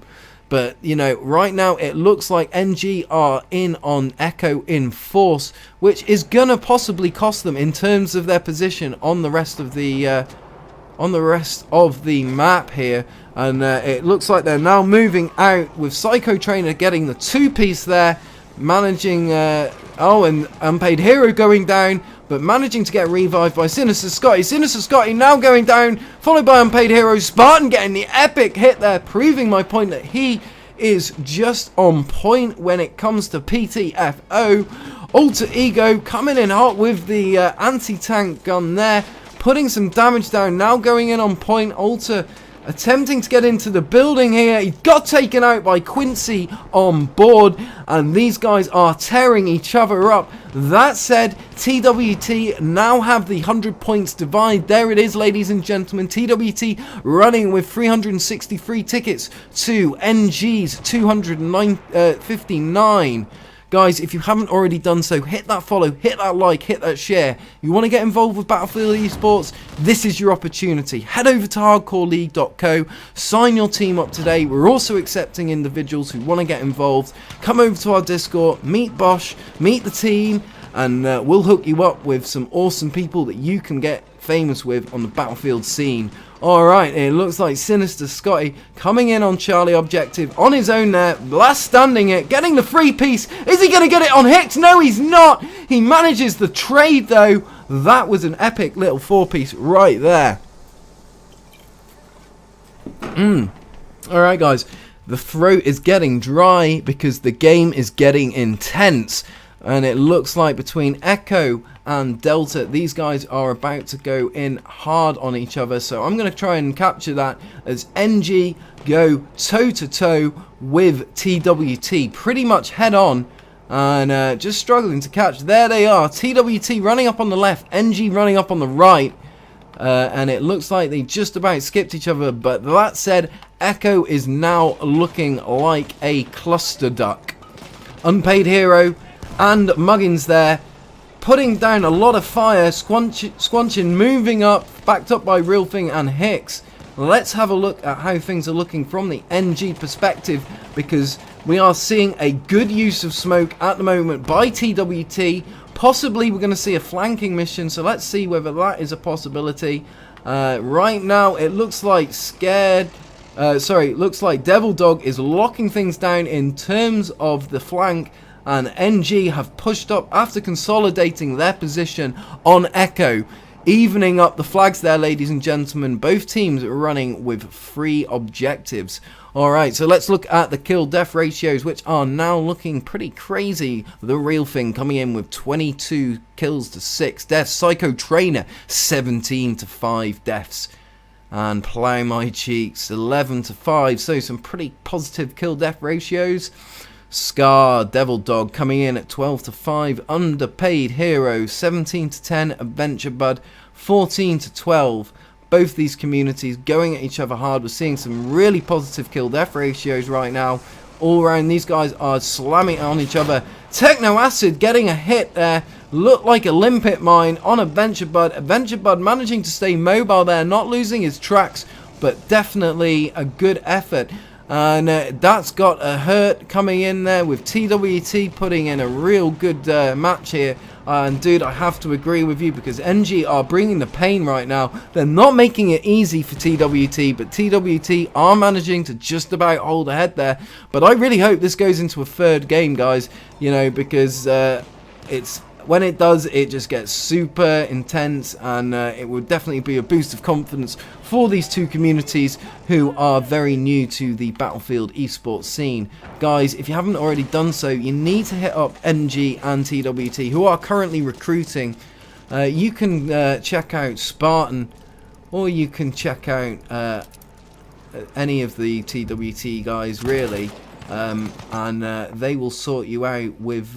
Speaker 1: But, right now it looks like NG are in on Echo in force, which is going to possibly cost them in terms of their position on the rest of the map here. And it looks like they're now moving out with Psycho Trainer getting the 2-piece there, managing, and Unpaid Hero going down, but managing to get revived by Sinister Scotty. Sinister Scotty now going down, followed by Unpaid Hero. Spartan getting the epic hit there, proving my point that he is just on point when it comes to PTFO. Alter Ego coming in hot with the anti-tank gun there, putting some damage down, now going in on point. Alter attempting to get into the building here. He got taken out by Quincy on board, and these guys are tearing each other up. That said, TWT now have the 100 points divide. There it is, ladies and gentlemen. TWT running with 363 tickets to NG's 259. Guys, if you haven't already done so, hit that follow, hit that like, hit that share. You want to get involved with Battlefield Esports? This is your opportunity. Head over to hardcoreleague.co, sign your team up today. We're also accepting individuals who want to get involved. Come over to our Discord, meet Bosch, meet the team, and we'll hook you up with some awesome people that you can get famous with on the Battlefield scene. Alright, it looks like Sinister Scotty coming in on Charlie objective on his own there, last standing it, getting the 3-piece. Is he going to get it on Hicks? No, he's not. He manages the trade, though. That was an epic little 4-piece right there. Alright, guys, the throat is getting dry because the game is getting intense. And it looks like between Echo and Delta, these guys are about to go in hard on each other. So I'm going to try and capture that as NG go toe-to-toe with TWT. Pretty much head-on. And just struggling to catch. There they are. TWT running up on the left. NG running up on the right. And it looks like they just about skipped each other. But that said, Echo is now looking like a cluster duck. Unpaid Hero and Muggins there, putting down a lot of fire. Squanchin moving up, backed up by Real Thing and Hicks. Let's have a look at how things are looking from the NG perspective, because we are seeing a good use of smoke at the moment by TWT. Possibly we're going to see a flanking mission, so let's see whether that is a possibility. Right now it looks like looks like Devil Dog is locking things down in terms of the flank, and NG have pushed up after consolidating their position on Echo. Evening up the flags there, ladies and gentlemen. Both teams are running with 3 objectives. Alright, so let's look at the kill-death ratios, which are now looking pretty crazy. The Real Thing coming in with 22 kills to 6 deaths. Psycho Trainer, 17 to 5 deaths. And Plow My Cheeks, 11 to 5. So some pretty positive kill-death ratios. Scar, Devil Dog coming in at 12 to 5. Underpaid Hero, 17 to 10. Adventure Bud, 14 to 12. Both these communities going at each other hard. We're seeing some really positive kill-death ratios right now. All around, these guys are slamming on each other. Techno Acid getting a hit there. Looked like a limpet mine on Adventure Bud. Adventure Bud managing to stay mobile there, not losing his tracks, but definitely a good effort. And that's got a hurt coming in there with TWT putting in a real good match here. And dude, I have to agree with you, because NG are bringing the pain right now. They're not making it easy for TWT, but TWT are managing to just about hold ahead there. But I really hope this goes into a third game, guys, you know, because when it does, it just gets super intense, and it would definitely be a boost of confidence for these two communities who are very new to the Battlefield esports scene. Guys, if you haven't already done so, you need to hit up NG and TWT, who are currently recruiting. You can check out Spartan, or you can check out any of the TWT guys, really. And they will sort you out with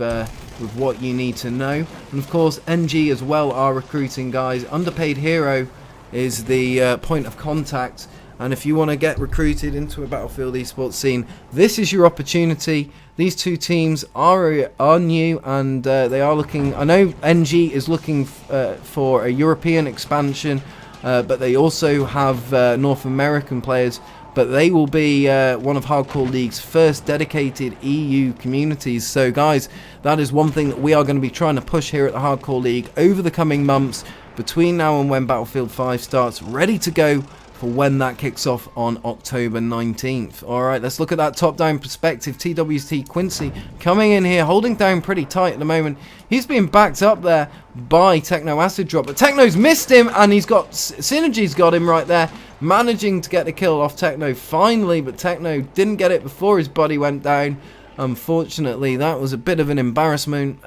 Speaker 1: what you need to know. And of course, NG as well are recruiting guys. Underpaid Hero is the point of contact, and if you want to get recruited into a Battlefield esports scene, this is your opportunity. These two teams are new, and they are looking. I know NG is looking for a European expansion, but they also have North American players. But they will be one of Hardcore League's first dedicated EU communities. So guys, that is one thing that we are going to be trying to push here at the Hardcore League over the coming months, between now and when Battlefield 5 starts, ready to go for when that kicks off on October 19th. Alright, let's look at that top-down perspective. TWT Quincy coming in here, holding down pretty tight at the moment. He's being backed up there by Techno Acid Drop, but Techno's missed him, and he's got Synergy's got him right there, managing to get the kill off Techno finally, but Techno didn't get it before his body went down. Unfortunately, that was a bit of an embarrassing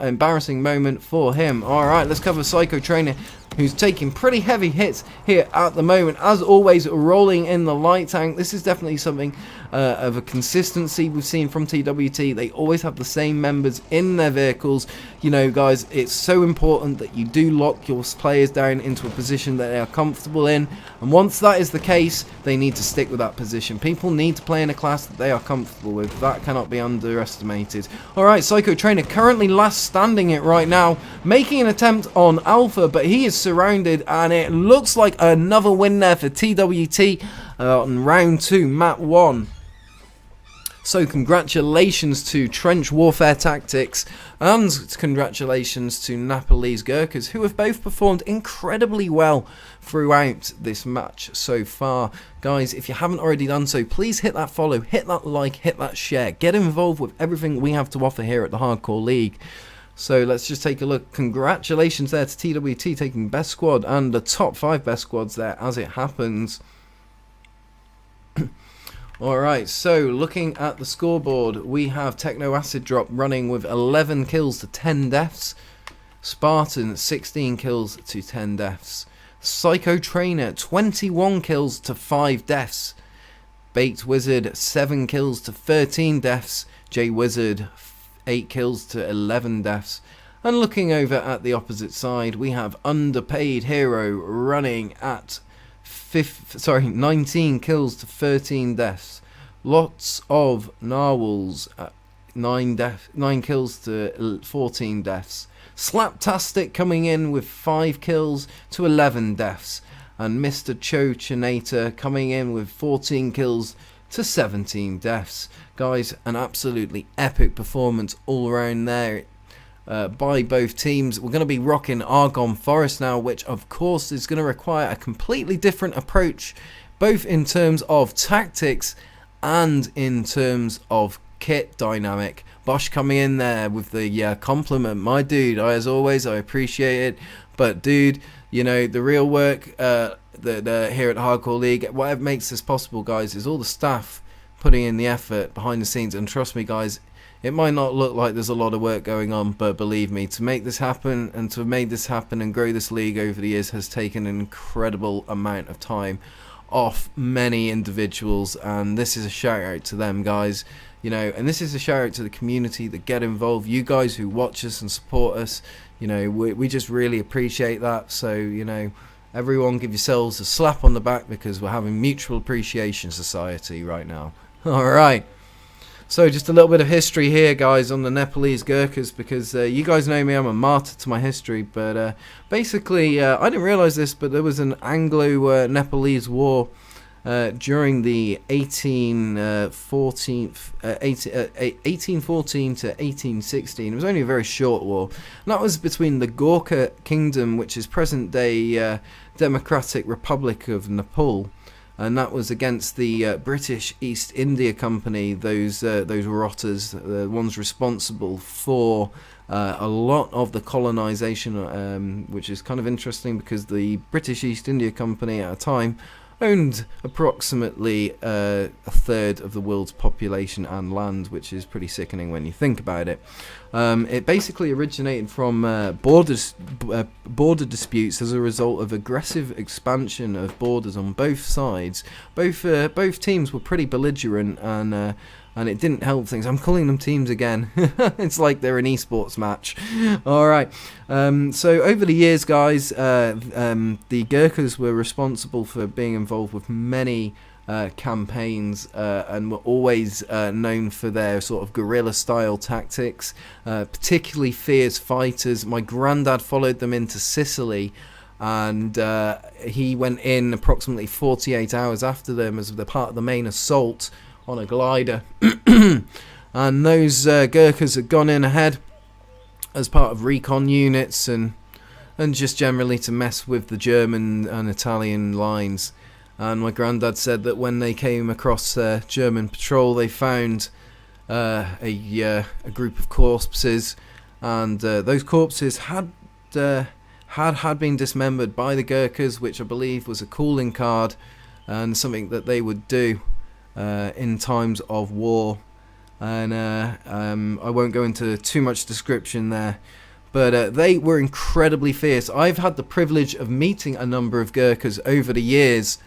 Speaker 1: moment for him. Alright, let's cover Psycho Trainer, who's taking pretty heavy hits here at the moment. As always, rolling in the light tank. This is definitely something of a consistency we've seen from TWT. They always have the same members in their vehicles. You know, guys, it's so important that you do lock your players down into a position that they are comfortable in. And once that is the case, they need to stick with that position. People need to play in a class that they are comfortable with. That cannot be underestimated. Alright, Psycho Trainer currently last standing it right now, making an attempt on Alpha, but he is surrounded, and it looks like another win there for TWT on round 2, map 1. So congratulations to Trench Warfare Tactics, and congratulations to Nepalese Gurkhas, who have both performed incredibly well throughout this match so far. Guys, if you haven't already done so, please hit that follow, hit that like, hit that share. Get involved with everything we have to offer here at the Hardcore League. So let's just take a look. Congratulations there to TWT taking best squad, and the top 5 best squads there as it happens. Alright, so looking at the scoreboard, we have Techno Acid Drop running with 11 kills to 10 deaths. Spartan 16 kills to 10 deaths. Psycho Trainer 21 kills to 5 deaths. Baked Wizard 7 kills to 13 deaths. J Wizard 8 kills to 11 deaths. And looking over at the opposite side, we have Underpaid Hero running at 19 kills to 13 deaths. Lots of Narwhals, 9 kills to 14 deaths. Slaptastic coming in with 5 kills to 11 deaths. And Mr. Chochinator coming in with 14 kills to 17 deaths. Guys, an absolutely epic performance all around there by both teams. We're going to be rocking Argon Forest now, which of course is going to require a completely different approach, both in terms of tactics and in terms of kit dynamic. Bosch coming in there with the compliment. My dude, as always, I appreciate it. But dude, you know, the real work here at Hardcore League, whatever makes this possible, guys, is all the staff putting in the effort behind the scenes. And trust me, guys, it might not look like there's a lot of work going on, but believe me, to make this happen and to have made this happen and grow this league over the years has taken an incredible amount of time off many individuals, and this is a shout out to them, guys. You know, and this is a shout out to the community that get involved, you guys who watch us and support us. You know, we just really appreciate that. So, you know, everyone give yourselves a slap on the back, because we're having Mutual Appreciation Society right now. Alright, so just a little bit of history here, guys, on the Nepalese Gurkhas, because you guys know me, I'm a martyr to my history. But basically, I didn't realise this, but there was an Anglo-Nepalese war during the 1814 to 1816. It was only a very short war, and that was between the Gorkha Kingdom, which is present-day Democratic Republic of Nepal, and that was against the British East India Company, those rotters, the ones responsible for a lot of the colonisation, which is kind of interesting because the British East India Company at a time owned approximately a third of the world's population and land, which is pretty sickening when you think about it. It basically originated from border disputes as a result of aggressive expansion of borders on both sides. Both teams were pretty belligerent, and it didn't help things. I'm calling them teams again. It's like they're an esports match. Alright, so over the years, guys, the Gurkhas were responsible for being involved with many campaigns, and were always known for their sort of guerrilla style tactics, particularly fierce fighters. My granddad followed them into Sicily, and he went in approximately 48 hours after them as the part of the main assault on a glider. And those Gurkhas had gone in ahead as part of recon units and just generally to mess with the German and Italian lines. And my granddad said that when they came across German patrol, they found a group of corpses, and those corpses had been dismembered by the Gurkhas, which I believe was a calling card and something that they would do in times of war. And I won't go into too much description there, but they were incredibly fierce. I've had the privilege of meeting a number of Gurkhas over the years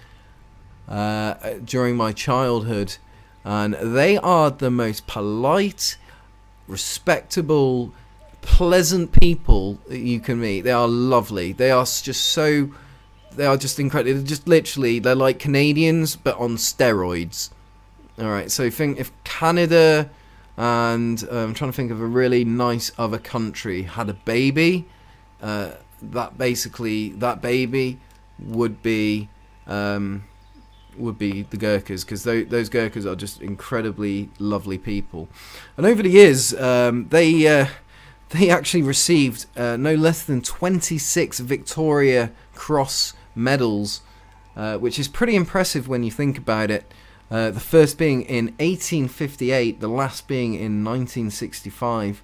Speaker 1: during my childhood, and they are the most polite, respectable, pleasant people that you can meet. They are lovely. They are just incredible. They're just literally, they're like Canadians but on steroids. Alright, so think if Canada and I'm trying to think of a really nice other country had a baby, that baby would be the Gurkhas, because those Gurkhas are just incredibly lovely people. And over the years, they actually received no less than 26 Victoria Cross medals, which is pretty impressive when you think about it. The first being in 1858, the last being in 1965.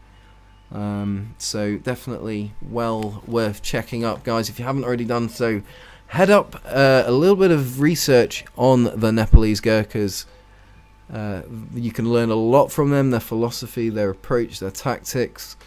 Speaker 1: So definitely well worth checking up, guys. If you haven't already done so, head up a little bit of research on the Nepalese Gurkhas, You can learn a lot from them, their philosophy, their approach, their tactics,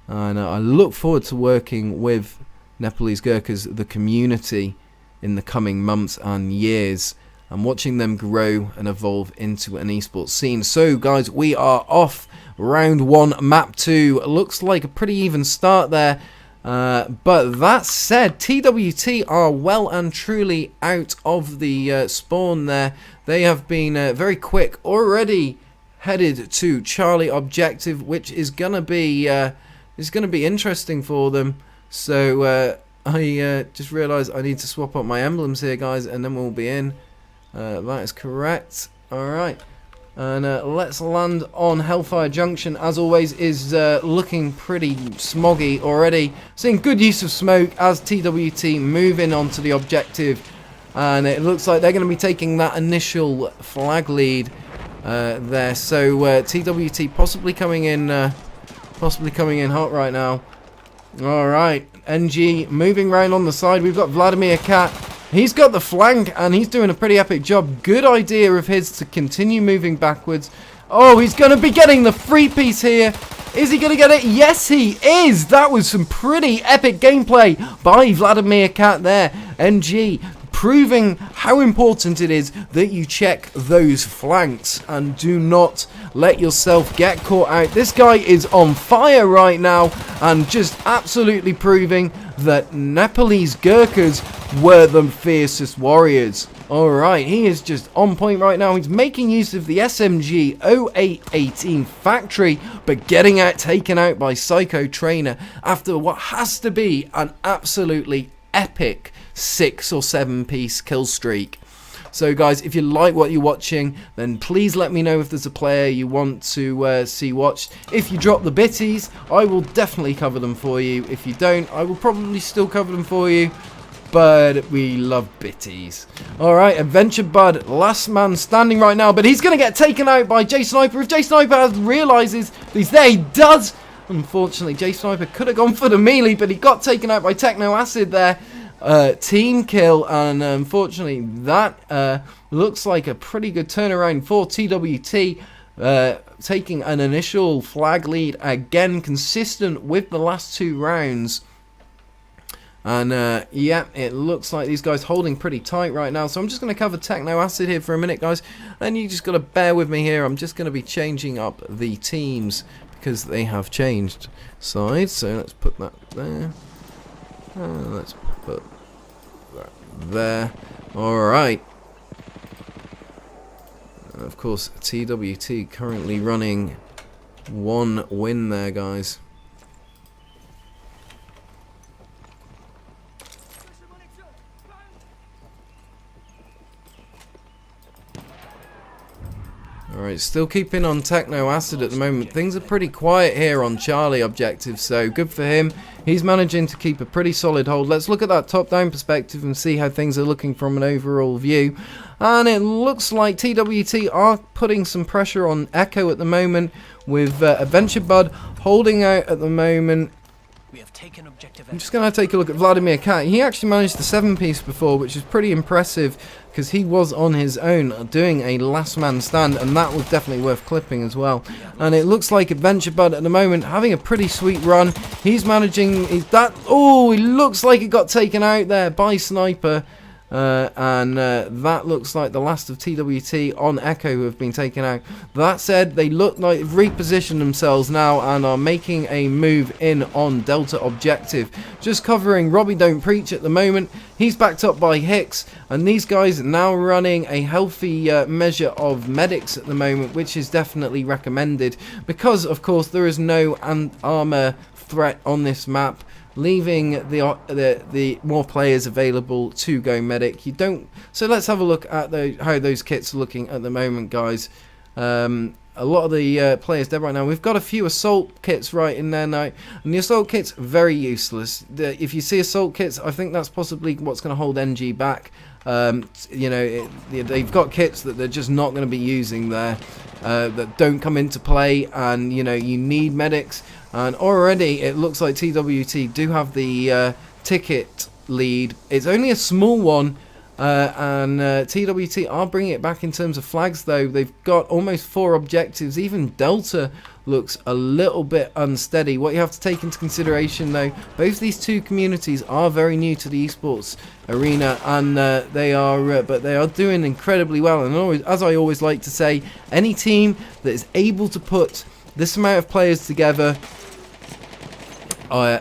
Speaker 1: and I look forward to working with Nepalese Gurkhas, the community, in the coming months and years, and watching them grow and evolve into an esports scene. So guys, we are off. Round 1, map 2. Looks like a pretty even start there. But that said, TWT are well and truly out of the spawn there. They have been very quick, already headed to Charlie objective, which is gonna be interesting for them. So I just realised I need to swap up my emblems here, guys, and then we'll be in. That is correct. All right. And let's land on Hellfire Junction. As always, is looking pretty smoggy already. Seeing good use of smoke as TWT move in onto the objective, and it looks like they're going to be taking that initial flag lead there. So TWT possibly coming in hot right now. All right, NG moving round on the side. We've got Vladimir Cat. He's got the flank, and he's doing a pretty epic job. Good idea of his to continue moving backwards. Oh, he's going to be getting the free piece here. Is he going to get it? Yes, he is. That was some pretty epic gameplay by Vladimir Cat there. NG proving how important it is that you check those flanks and do not let yourself get caught out. This guy is on fire right now, and just absolutely proving that Nepalese Gurkhas were the fiercest warriors. Alright, he is just on point right now. He's making use of the SMG 0818 factory, but getting taken out by Psycho Trainer after what has to be an absolutely epic 6 or 7 piece kill streak. So guys, if you like what you're watching, then please let me know if there's a player you want to see watched. If you drop the bitties, I will definitely cover them for you. If you don't, I will probably still cover them for you. But we love bitties. Alright, Adventure Bud, last man standing right now, but he's going to get taken out by J Sniper. If J Sniper realises he's there, he does. Unfortunately, J Sniper could have gone for the melee, but he got taken out by Techno Acid there. Team kill, and unfortunately that looks like a pretty good turnaround for TWT, taking an initial flag lead, again consistent with the last 2 rounds. And yeah, it looks like these guys holding pretty tight right now. So I'm just going to cover Techno Acid here for a minute, guys, and you just got to bear with me here. I'm just going to be changing up the teams because they have changed sides. So let's put that there. Let's put that there. Alright. Of course, TWT currently running 1 win there, guys. Alright, still keeping on Techno Acid at the moment. Things are pretty quiet here on Charlie objective, so good for him. He's managing to keep a pretty solid hold. Let's look at that top-down perspective and see how things are looking from an overall view. And it looks like TWT are putting some pressure on Echo at the moment, with Adventure Bud holding out at the moment.
Speaker 3: We have taken objective.
Speaker 1: I'm just going to take a look at Vladimir Cat. He actually managed the 7-piece before, which is pretty impressive, because he was on his own doing a last man stand, and that was definitely worth clipping as well. And it looks like Adventure Bud at the moment having a pretty sweet run. He's managing oh, he looks like it got taken out there by Sniper. That looks like the last of TWT on Echo who have been taken out. That said, they look like they've repositioned themselves now and are making a move in on Delta objective. Just covering Robbie Don't Preach at the moment. He's backed up by Hicks, and these guys are now running a healthy measure of medics at the moment, which is definitely recommended because, of course, there is no armor threat on this map, leaving the more players available to go medic. So let's have a look at how those kits are looking at the moment, guys. A lot of the players dead right now. We've got a few assault kits right in there now, and the assault kits very useless. If you see assault kits, I think that's possibly what's going to hold NG back. You know, they've got kits that they're just not going to be using there, that don't come into play, and you know, you need medics. And already it looks like TWT do have the ticket lead. It's only a small one, And TWT are bringing it back in terms of flags, though. They've got almost 4 objectives. Even Delta looks a little bit unsteady. What you have to take into consideration, though, both these two communities are very new to the esports arena, and they are doing incredibly well. And always, as I always like to say, any team that is able to put this amount of players together,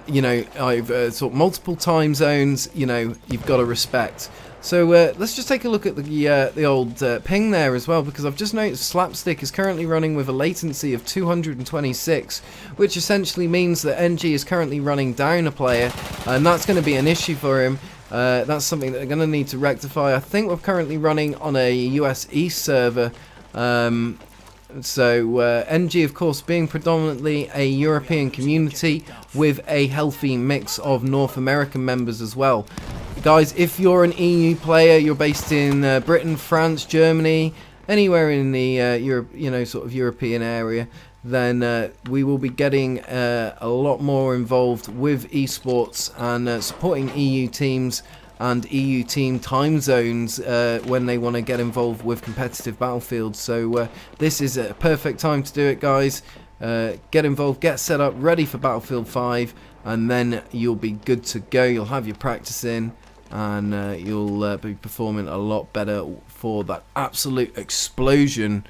Speaker 1: you know, I've sort of multiple time zones, you know, you've got to respect. So let's just take a look at the old ping there as well, because I've just noticed Slapstick is currently running with a latency of 226, which essentially means that NG is currently running down a player, and that's going to be an issue for him. That's something that they're going to need to rectify. I think we're currently running on a US East server. So NG, of course, being predominantly a European community with a healthy mix of North American members as well. Guys, if you're an EU player, you're based in Britain, France, Germany, anywhere in the sort of European area, then we will be getting a lot more involved with esports and supporting EU teams and EU team time zones when they want to get involved with competitive battlefields. So this is a perfect time to do it, guys. Get involved, get set up, ready for Battlefield 5, and then you'll be good to go. You'll have your practice in, and you'll be performing a lot better for that absolute explosion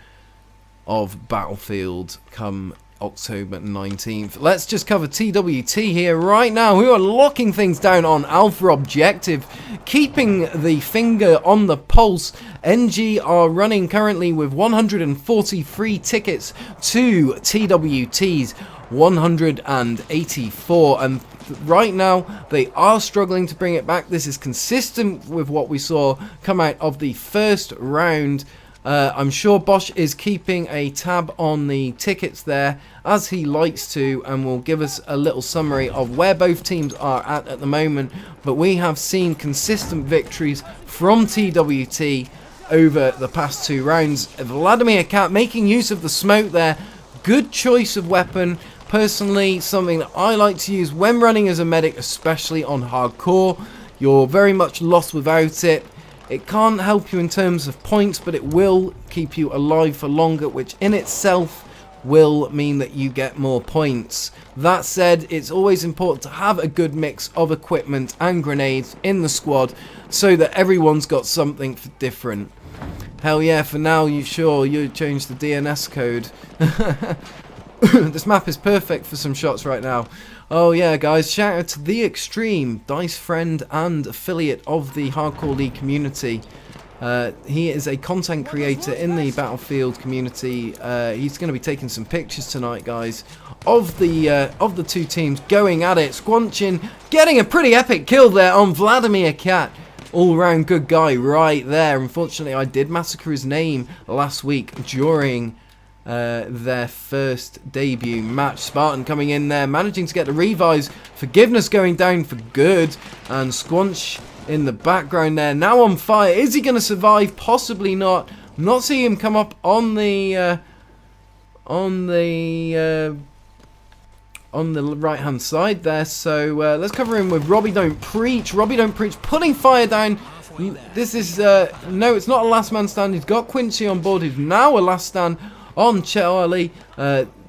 Speaker 1: of Battlefield come October 19th. Let's just cover TWT here right now, who are locking things down on Alpha Objective, keeping the finger on the pulse. NG are running currently with 143 tickets to TWT's 184, and right now they are struggling to bring it back. This is consistent with what we saw come out of the first round. I'm sure Bosch is keeping a tab on the tickets there, as he likes to, and will give us a little summary of where both teams are at the moment. But we have seen consistent victories from TWT over the past 2 rounds. Vladimir Cat making use of the smoke there. Good choice of weapon. Personally, something that I like to use when running as a medic, especially on hardcore. You're very much lost without it. It can't help you in terms of points, but it will keep you alive for longer, which in itself will mean that you get more points. That said, it's always important to have a good mix of equipment and grenades in the squad so that everyone's got something different. Hell yeah, for now, you changed the DNS code. This map is perfect for some shots right now. Oh yeah, guys, shout out to The Extreme, Dice friend and affiliate of the Hardcore League community. He is a content creator in the Battlefield community. He's going to be taking some pictures tonight, guys, of the two teams going at it. Squanchin getting a pretty epic kill there on Vladimir Cat. All-round good guy right there. Unfortunately, I did massacre his name last week during their first debut match. Spartan coming in there, managing to get the revives. Forgiveness going down for good, and Squanch in the background there, now on fire. Is he going to survive? Possibly not. Not seeing him come up on the right hand side there. So let's cover him with Robbie Don't Preach. Robbie Don't Preach putting fire down. This is no, it's not a last man stand. He's got Quincy on board, who's now a last stand on Charlie.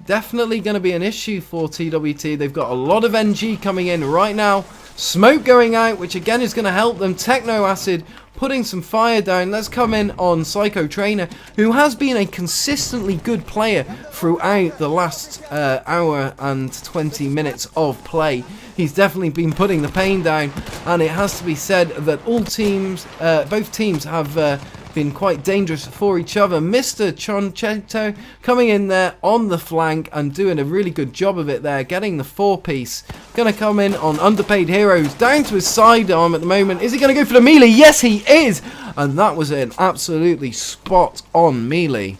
Speaker 1: Definitely going to be an issue for TWT. They've got a lot of NG coming in right now. Smoke going out, which again is going to help them. Techno Acid putting some fire down. Let's come in on Psycho Trainer, who has been a consistently good player throughout the last hour and 20 minutes of play. He's definitely been putting the pain down, and it has to be said that all teams, both teams have been quite dangerous for each other. Mr. Choncheto coming in there on the flank and doing a really good job of it there, getting the 4-piece. Going to come in on Underpaid Heroes, down to his sidearm at the moment. Is he going to go for the melee? Yes, he is! And that was an absolutely spot-on melee.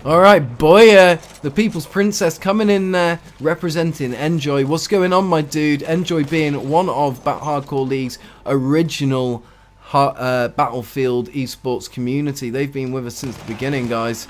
Speaker 1: Alright, boy, the People's Princess coming in there, representing Enjoy. What's going on, my dude? Enjoy being one of Hardcore League's original Battlefield esports community. They've been with us since the beginning, guys,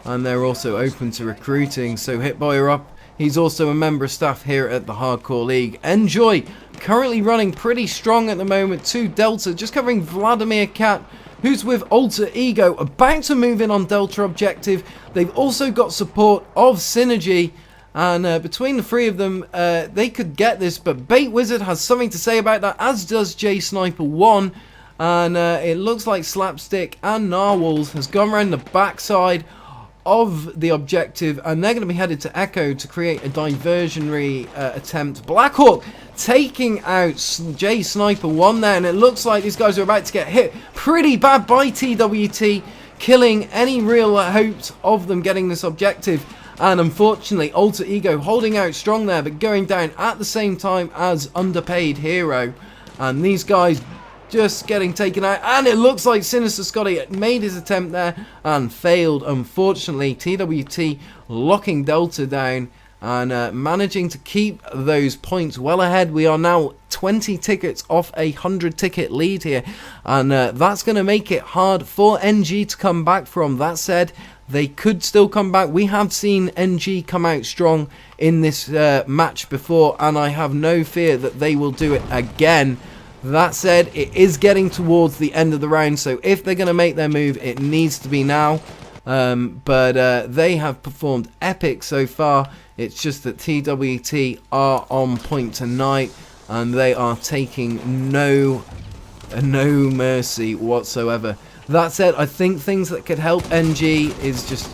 Speaker 1: and they're also open to recruiting. So Hitboy up. He's also a member of staff here at the Hardcore League. Enjoy currently running pretty strong at the moment to Delta, just covering Vladimir Cat, who's with Alter Ego, about to move in on Delta objective. They've also got support of Synergy, and between the three of them, they could get this, but Bait Wizard has something to say about that, as does J Sniper 1, and it looks like Slapstick and Narwhals has gone around the backside of the objective, and they're going to be headed to Echo to create a diversionary attempt. Blackhawk taking out J Sniper 1 there, and it looks like these guys are about to get hit pretty bad by TWT, killing any real hopes of them getting this objective. And unfortunately, Alter Ego holding out strong there, but going down at the same time as Underpaid Hero. And these guys just getting taken out. And it looks like Sinister Scotty made his attempt there and failed. Unfortunately, TWT locking Delta down and managing to keep those points well ahead. We are now 20 tickets off a 100 ticket lead here. And that's going to make it hard for NG to come back from. That said, they could still come back. We have seen NG come out strong in this match before, and I have no fear that they will do it again. That said, it is getting towards the end of the round, so if they're going to make their move, it needs to be now. But they have performed epic so far. It's just that TWT are on point tonight, and they are taking no mercy whatsoever. That said, I think things that could help NG is just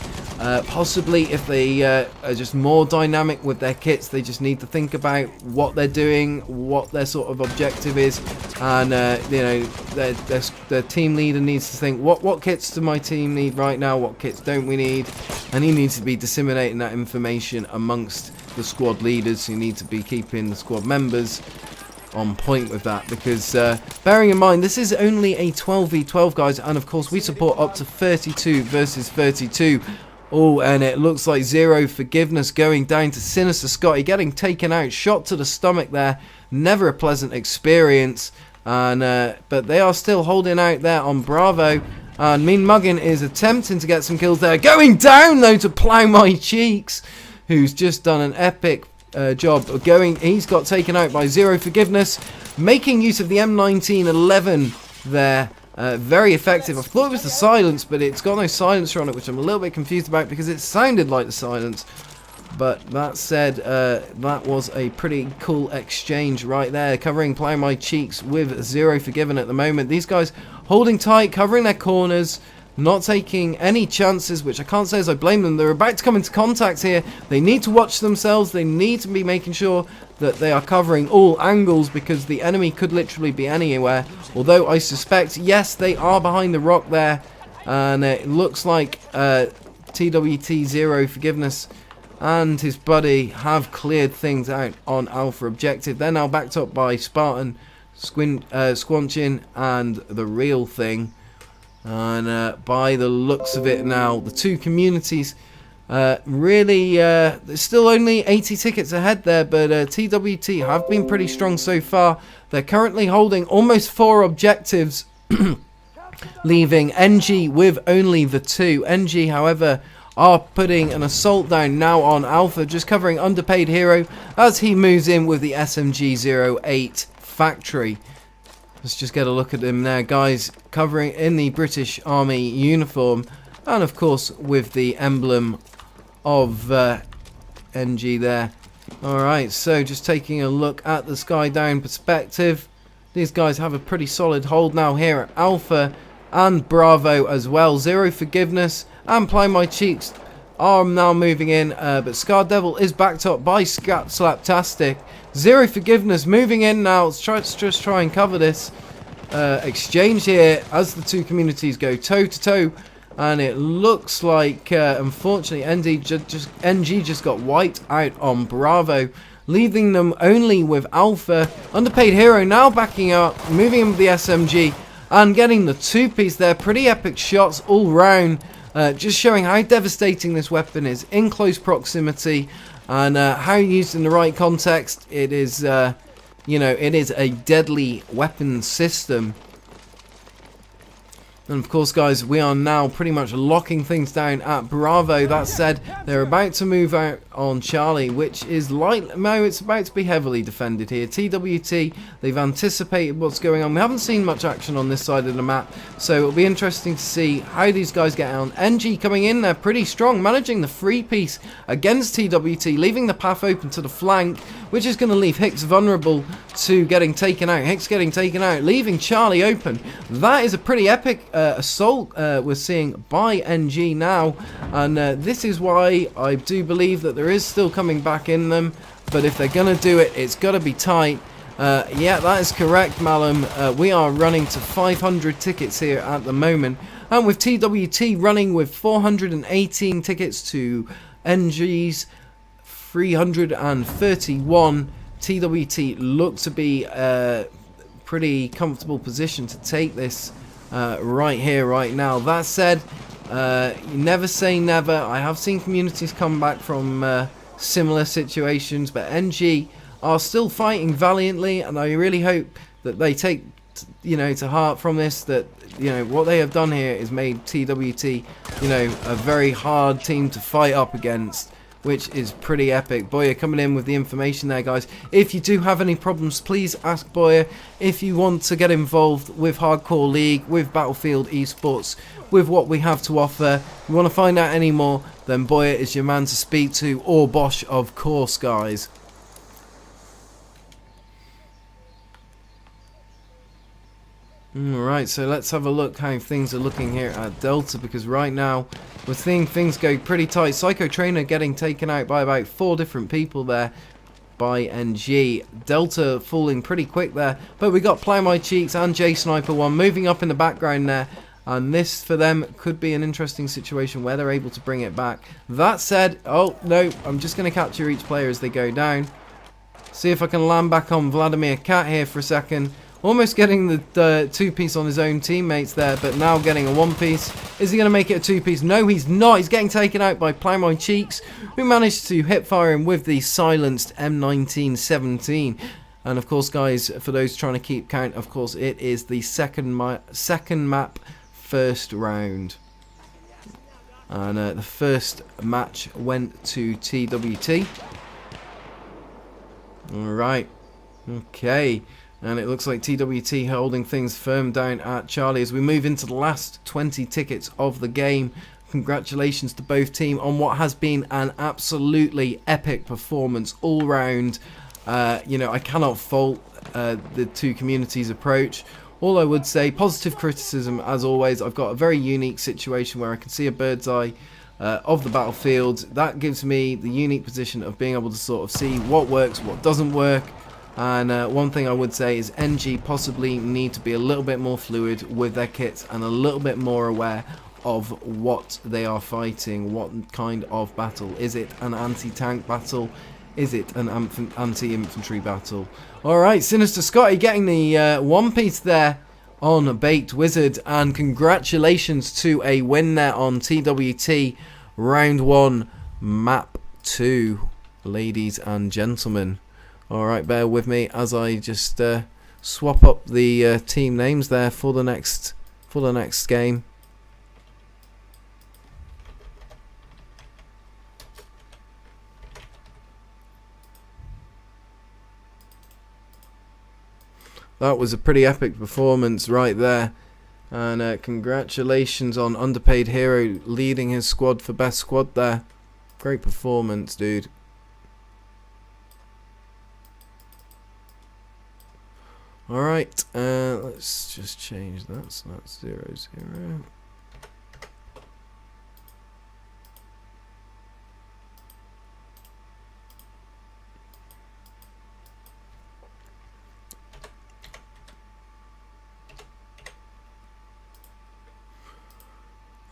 Speaker 1: possibly if they are just more dynamic with their kits. They just need to think about what they're doing, what their sort of objective is, and you know, their team leader needs to think, what kits do my team need right now, what kits don't we need, and he needs to be disseminating that information amongst the squad leaders who need to be keeping the squad members on point with that, because bearing in mind this is only a 12v12 guys, and of course we support up to 32 versus 32. Oh, and it looks like Zero Forgiveness going down to Sinister Scotty, getting taken out, shot to the stomach there. Never a pleasant experience, and but they are still holding out there on Bravo, and Mean Muggin is attempting to get some kills there, going down though to Plow My Cheeks, who's just done an epic job of going. He's got taken out by Zero Forgiveness, making use of the M1911 there. Very effective. I thought it was the silence, but it's got no silencer on it, which I'm a little bit confused about because it sounded like the silence. But that said, that was a pretty cool exchange right there, covering Plow My Cheeks with Zero Forgiven at the moment. These guys holding tight, covering their corners, not taking any chances, which I can't say as I blame them. They're about to come into contact here. They need to watch themselves. They need to be making sure that they are covering all angles, because the enemy could literally be anywhere. Although I suspect, yes, they are behind the rock there, and it looks like TWT Zero Forgiveness and his buddy have cleared things out on Alpha Objective. They're now backed up by Spartan, Squanchin, and the Real Thing. And by the looks of it now, the two communities really, there's still only 80 tickets ahead there, but TWT have been pretty strong so far. They're currently holding almost 4 objectives, leaving NG with only the 2. NG, however, are putting an assault down now on Alpha, just covering Underpaid Hero as he moves in with the SMG-08 factory. Let's just get a look at him there, guys, covering in the British Army uniform, and of course with the emblem of NG there. Alright, so just taking a look at the sky down perspective. These guys have a pretty solid hold now here at Alpha and Bravo as well. Zero Forgiveness and Plow My Cheeks are now moving in, but Scar Devil is backed up by Slaptastic. Zero Forgiveness moving in now. Let's just try and cover this exchange here as the two communities go toe to toe, and it looks like unfortunately NG just got wiped out on Bravo, leaving them only with Alpha. Underpaid Hero now backing up, moving in with the SMG and getting the 2-piece there. Pretty epic shots all round, just showing how devastating this weapon is in close proximity, and how used in the right context, it is, you know, it is a deadly weapon system. And of course, guys, we are now pretty much locking things down at Bravo. That said, they're about to move out on Charlie, which is it's about to be heavily defended here. TWT, they've anticipated what's going on. We haven't seen much action on this side of the map, so it'll be interesting to see how these guys get on. ENG coming in there pretty strong, managing the free piece against TWT, leaving the path open to the flank, which is going to leave Hicks vulnerable to getting taken out. Hicks getting taken out, leaving Charlie open. That is a pretty epic assault we're seeing by NG now, and this is why I do believe that there is still coming back in them, but if they're gonna do it, it's gotta be tight. Yeah, that is correct, Malum. We are running to 500 tickets here at the moment, and with TWT running with 418 tickets to NG's 331, TWT look to be a pretty comfortable position to take this right here, right now. That said, you never say never. I have seen communities come back from similar situations, but NG are still fighting valiantly, and I really hope that they take, to heart from this, that, what they have done here is made TWT, a very hard team to fight up against, which is pretty epic. Boya coming in with the information there, guys. If you do have any problems, please ask Boya. If you want to get involved with Hardcore League, with Battlefield Esports, with what we have to offer, you want to find out any more, then Boya is your man to speak to, or Bosch, of course, guys. Alright, so let's have a look how things are looking here at Delta, because right now we're seeing things go pretty tight. Psycho Trainer getting taken out by about 4 different people there by NG. Delta falling pretty quick there, but we got Plow My Cheeks and J Sniper 1 moving up in the background there, and this for them could be an interesting situation where they're able to bring it back. That said, oh no, I'm just going to capture each player as they go down. See if I can land back on Vladimir Cat here for a second. Almost getting the 2-piece on his own teammates there, but now getting a 1-piece. Is he going to make it a 2-piece? No, he's not. He's getting taken out by Plow My Cheeks, who managed to hip fire him with the silenced M1917. And of course, guys, for those trying to keep count, of course, it is the second map, first round. And the first match went to TWT. Alright. Okay. And it looks like TWT holding things firm down at Charlie as we move into the last 20 tickets of the game. Congratulations to both teams on what has been an absolutely epic performance all round. I cannot fault the two communities' approach. All I would say, positive criticism as always. I've got a very unique situation where I can see a bird's eye of the battlefield. That gives me the unique position of being able to sort of see what works, what doesn't work. And one thing I would say is NG possibly need to be a little bit more fluid with their kits and a little bit more aware of what they are fighting, what kind of battle. Is it an anti-tank battle? Is it an anti-infantry battle? Alright, Sinister Scotty getting the 1-piece there on Baked Wizard, and congratulations to a win there on TWT Round 1 Map 2, ladies and gentlemen. Alright, bear with me as I just swap up the team names there for the next game. That was a pretty epic performance right there. And congratulations on Underpaid Hero leading his squad for best squad there. Great performance, dude. Alright, let's just change that, so that's 0-0.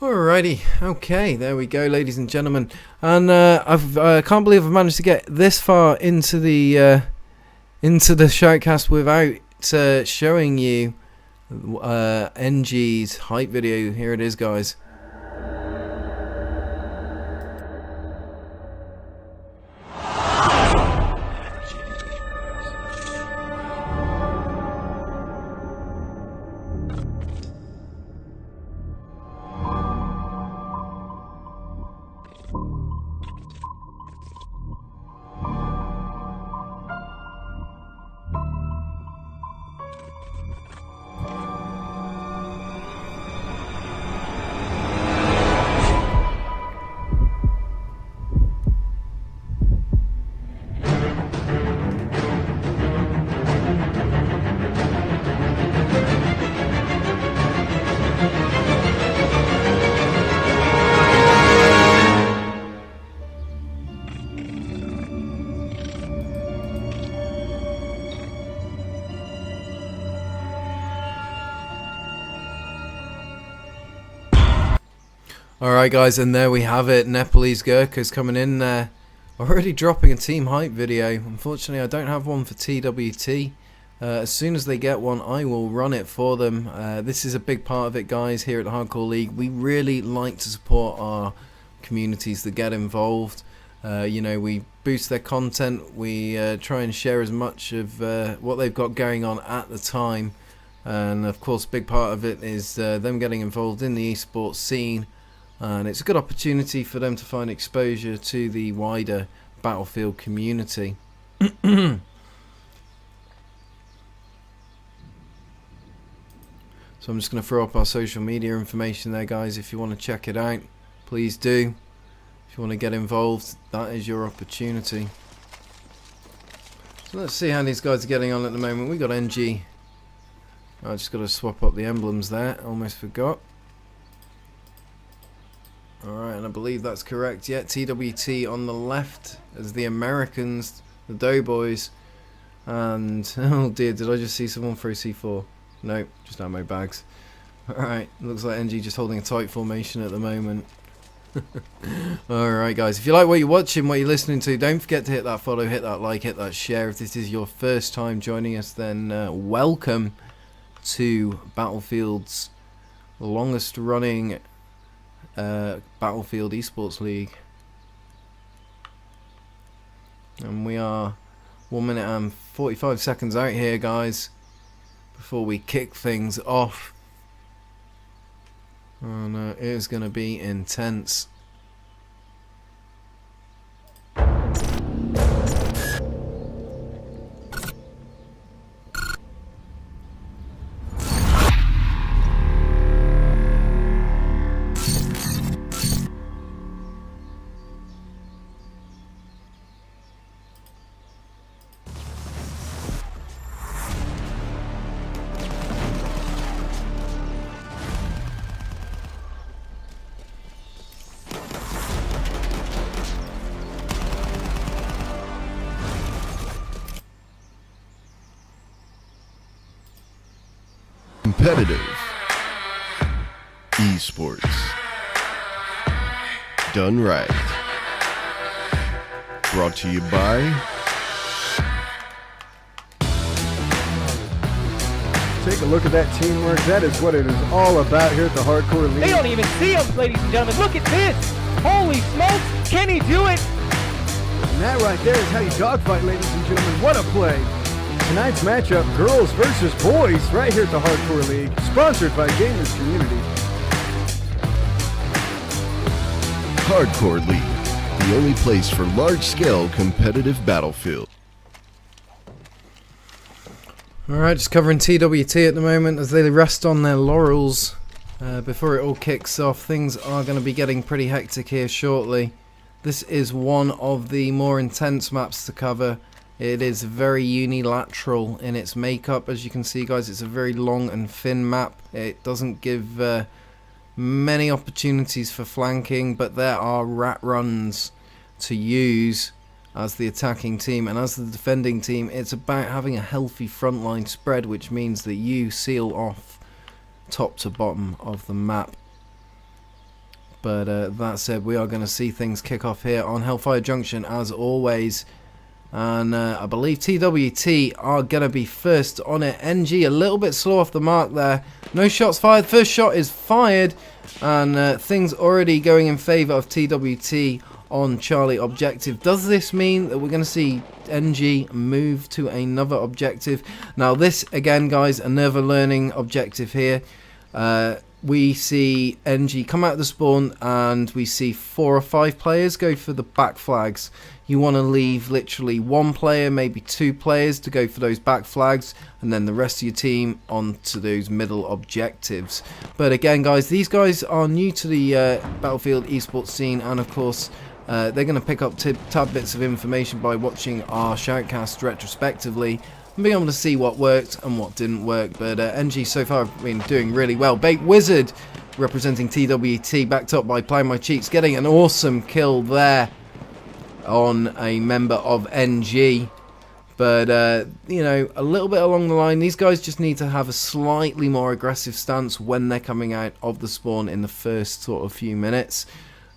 Speaker 1: Alrighty, okay, there we go, ladies and gentlemen. And I can't believe I've managed to get this far into the shoutcast without showing you NG's hype video. Here it is, guys. Alright guys, and there we have it. Nepalese Gurkhas coming in there. Already dropping a team hype video. Unfortunately, I don't have one for TWT. As soon as they get one, I will run it for them. This is a big part of it, guys, here at the Hardcore League. We really like to support our communities that get involved. You know, we boost their content. We try and share as much of what they've got going on at the time. And of course, a big part of it is them getting involved in the esports scene. And it's a good opportunity for them to find exposure to the wider Battlefield community. So I'm just going to throw up our social media information there, guys. If you want to check it out, please do. If you want to get involved, that is your opportunity. So let's see how these guys are getting on at the moment. We got NG. I just got to swap up the emblems there. Almost forgot. Alright, and I believe that's correct. Yeah, TWT on the left as the Americans, the Doughboys. And, oh dear, did I just see someone throw C4? Nope, just ammo bags. Alright, looks like NG just holding a tight formation at the moment. Alright guys, if you like what you're watching, what you're listening to, don't forget to hit that follow, hit that like, hit that share. If this is your first time joining us, then welcome to Battlefield's longest running Battlefield Esports League. And we are 1 minute and 45 seconds out here, guys, before we kick things off. And it is going to be intense.
Speaker 2: Competitive esports done right. Brought to you by
Speaker 4: Take a look at that teamwork. That is what it is all about here at the Hardcore League.
Speaker 5: They don't even see him, ladies and gentlemen. Look at this. Holy smokes. Can he do it?
Speaker 4: And that right there is how you dogfight, ladies and gentlemen. What a play. Tonight's matchup, girls versus boys, right here at the Hardcore League, sponsored by Gamers Community.
Speaker 2: Hardcore League, the only place for large-scale competitive Battlefield.
Speaker 1: Alright, just covering TWT at the moment as they rest on their laurels before it all kicks off. Things are going to be getting pretty hectic here shortly. This is one of the more intense maps to cover. It is very unilateral in its makeup. As you can see, guys, it's a very long and thin map. It doesn't give many opportunities for flanking, but there are rat runs to use as the attacking team. And as the defending team, it's about having a healthy frontline spread, which means that you seal off top to bottom of the map. But that said, we are going to see things kick off here on Hellfire Junction as always. And I believe TWT are going to be first on it. NG a little bit slow off the mark there. No shots fired. First shot is fired. And things already going in favour of TWT on Charlie objective. Does this mean that we're going to see NG move to another objective? Now this, again, guys, another learning objective here. We see NG come out of the spawn and we see 4 or 5 players go for the back flags. You want to leave literally 1 player, maybe 2 players to go for those back flags, and then the rest of your team onto those middle objectives. But again, guys, these guys are new to the Battlefield esports scene, and of course they're going to pick up tad bits of information by watching our shoutcasts retrospectively and being able to see what worked and what didn't work. But NG so far have been doing really well. Bait Wizard representing TWT, backed up by Plow My Cheeks, getting an awesome kill there on a member of NG. But, you know, a little bit along the line, these guys just need to have a slightly more aggressive stance when they're coming out of the spawn in the first sort of few minutes.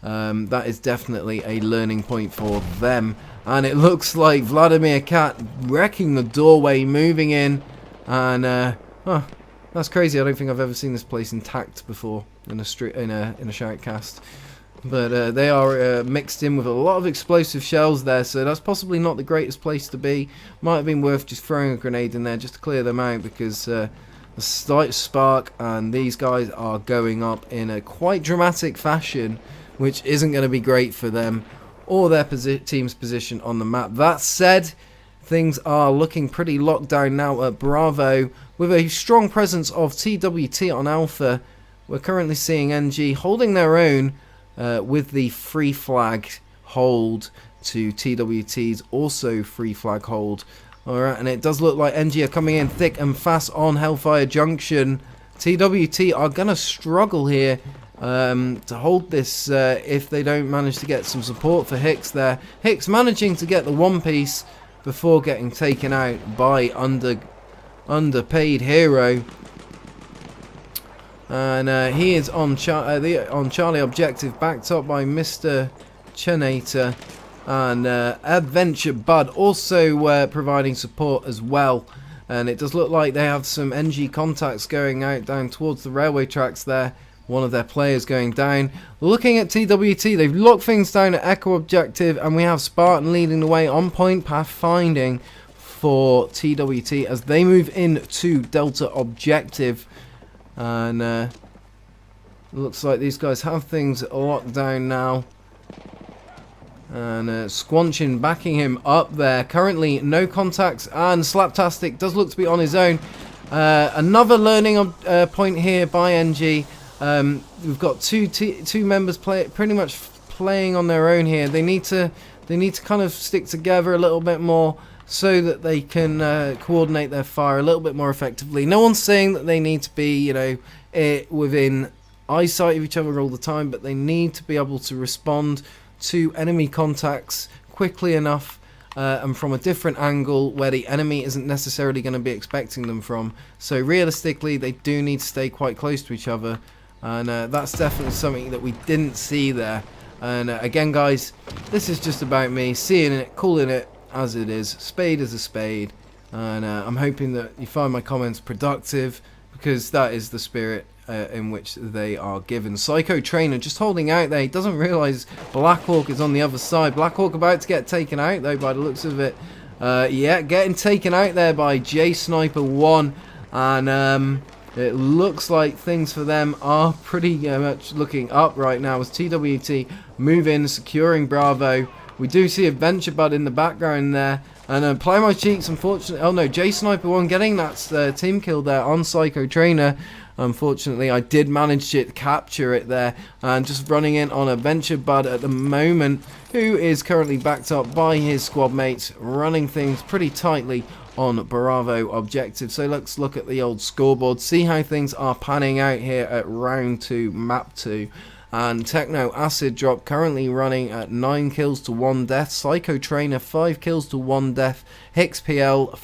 Speaker 1: That is definitely a learning point for them. And it looks like Vladimir Kat wrecking the doorway, moving in. And, oh, that's crazy. I don't think I've ever seen this place intact before in a shoutcast. But they are mixed in with a lot of explosive shells there, so that's possibly not the greatest place to be. Might have been worth just throwing a grenade in there just to clear them out, because a slight spark and these guys are going up in a quite dramatic fashion, which isn't going to be great for them or their team's position on the map. That said, things are looking pretty locked down now at Bravo, with a strong presence of TWT on Alpha. We're currently seeing NG holding their own, with the free flag hold to TWT's also free flag hold. Alright, and it does look like NG are coming in thick and fast on Hellfire Junction. TWT are going to struggle here to hold this if they don't manage to get some support for Hicks there. Hicks managing to get the one piece before getting taken out by underpaid hero. And he is on Charlie objective, backed up by Mr. Chenator, and Adventure Bud also providing support as well. And it does look like they have some NG contacts going out down towards the railway tracks there. One of their players going down. Looking at TWT, they've locked things down at Echo objective, and we have Spartan leading the way on point pathfinding for TWT as they move into Delta objective. And looks like these guys have things locked down now. And Squanchin backing him up there. Currently no contacts, and Slaptastic does look to be on his own. Another learning point here by NG. We've got two members pretty much playing on their own here. They need to kind of stick together a little bit more, so that they can coordinate their fire a little bit more effectively. No one's saying that they need to be, you know, within eyesight of each other all the time, but they need to be able to respond to enemy contacts quickly enough and from a different angle where the enemy isn't necessarily going to be expecting them from. So realistically, they do need to stay quite close to each other, and that's definitely something that we didn't see there. And again, guys, this is just about me seeing it, calling it as it is. Spade is a spade, and I'm hoping that you find my comments productive, because that is the spirit in which they are given. Psycho Trainer just holding out there. He doesn't realise Blackhawk is on the other side. Blackhawk about to get taken out though by the looks of it. Yeah, getting taken out there by J Sniper 1, and it looks like things for them are pretty much looking up right now as TWT move in, securing Bravo. We do see Adventure Bud in the background there, and Apply My Cheeks, unfortunately. Oh no, J Sniper 1 getting that team kill there on Psycho Trainer. Unfortunately, I did manage to capture it there, and just running in on Adventure Bud at the moment, who is currently backed up by his squad mates, running things pretty tightly on Bravo objective. So let's look at the old scoreboard, see how things are panning out here at round 2, map 2. And Techno Acid Drop currently running at 9 kills to 1 death. Psycho Trainer 5 kills to 1 death. Hicks PL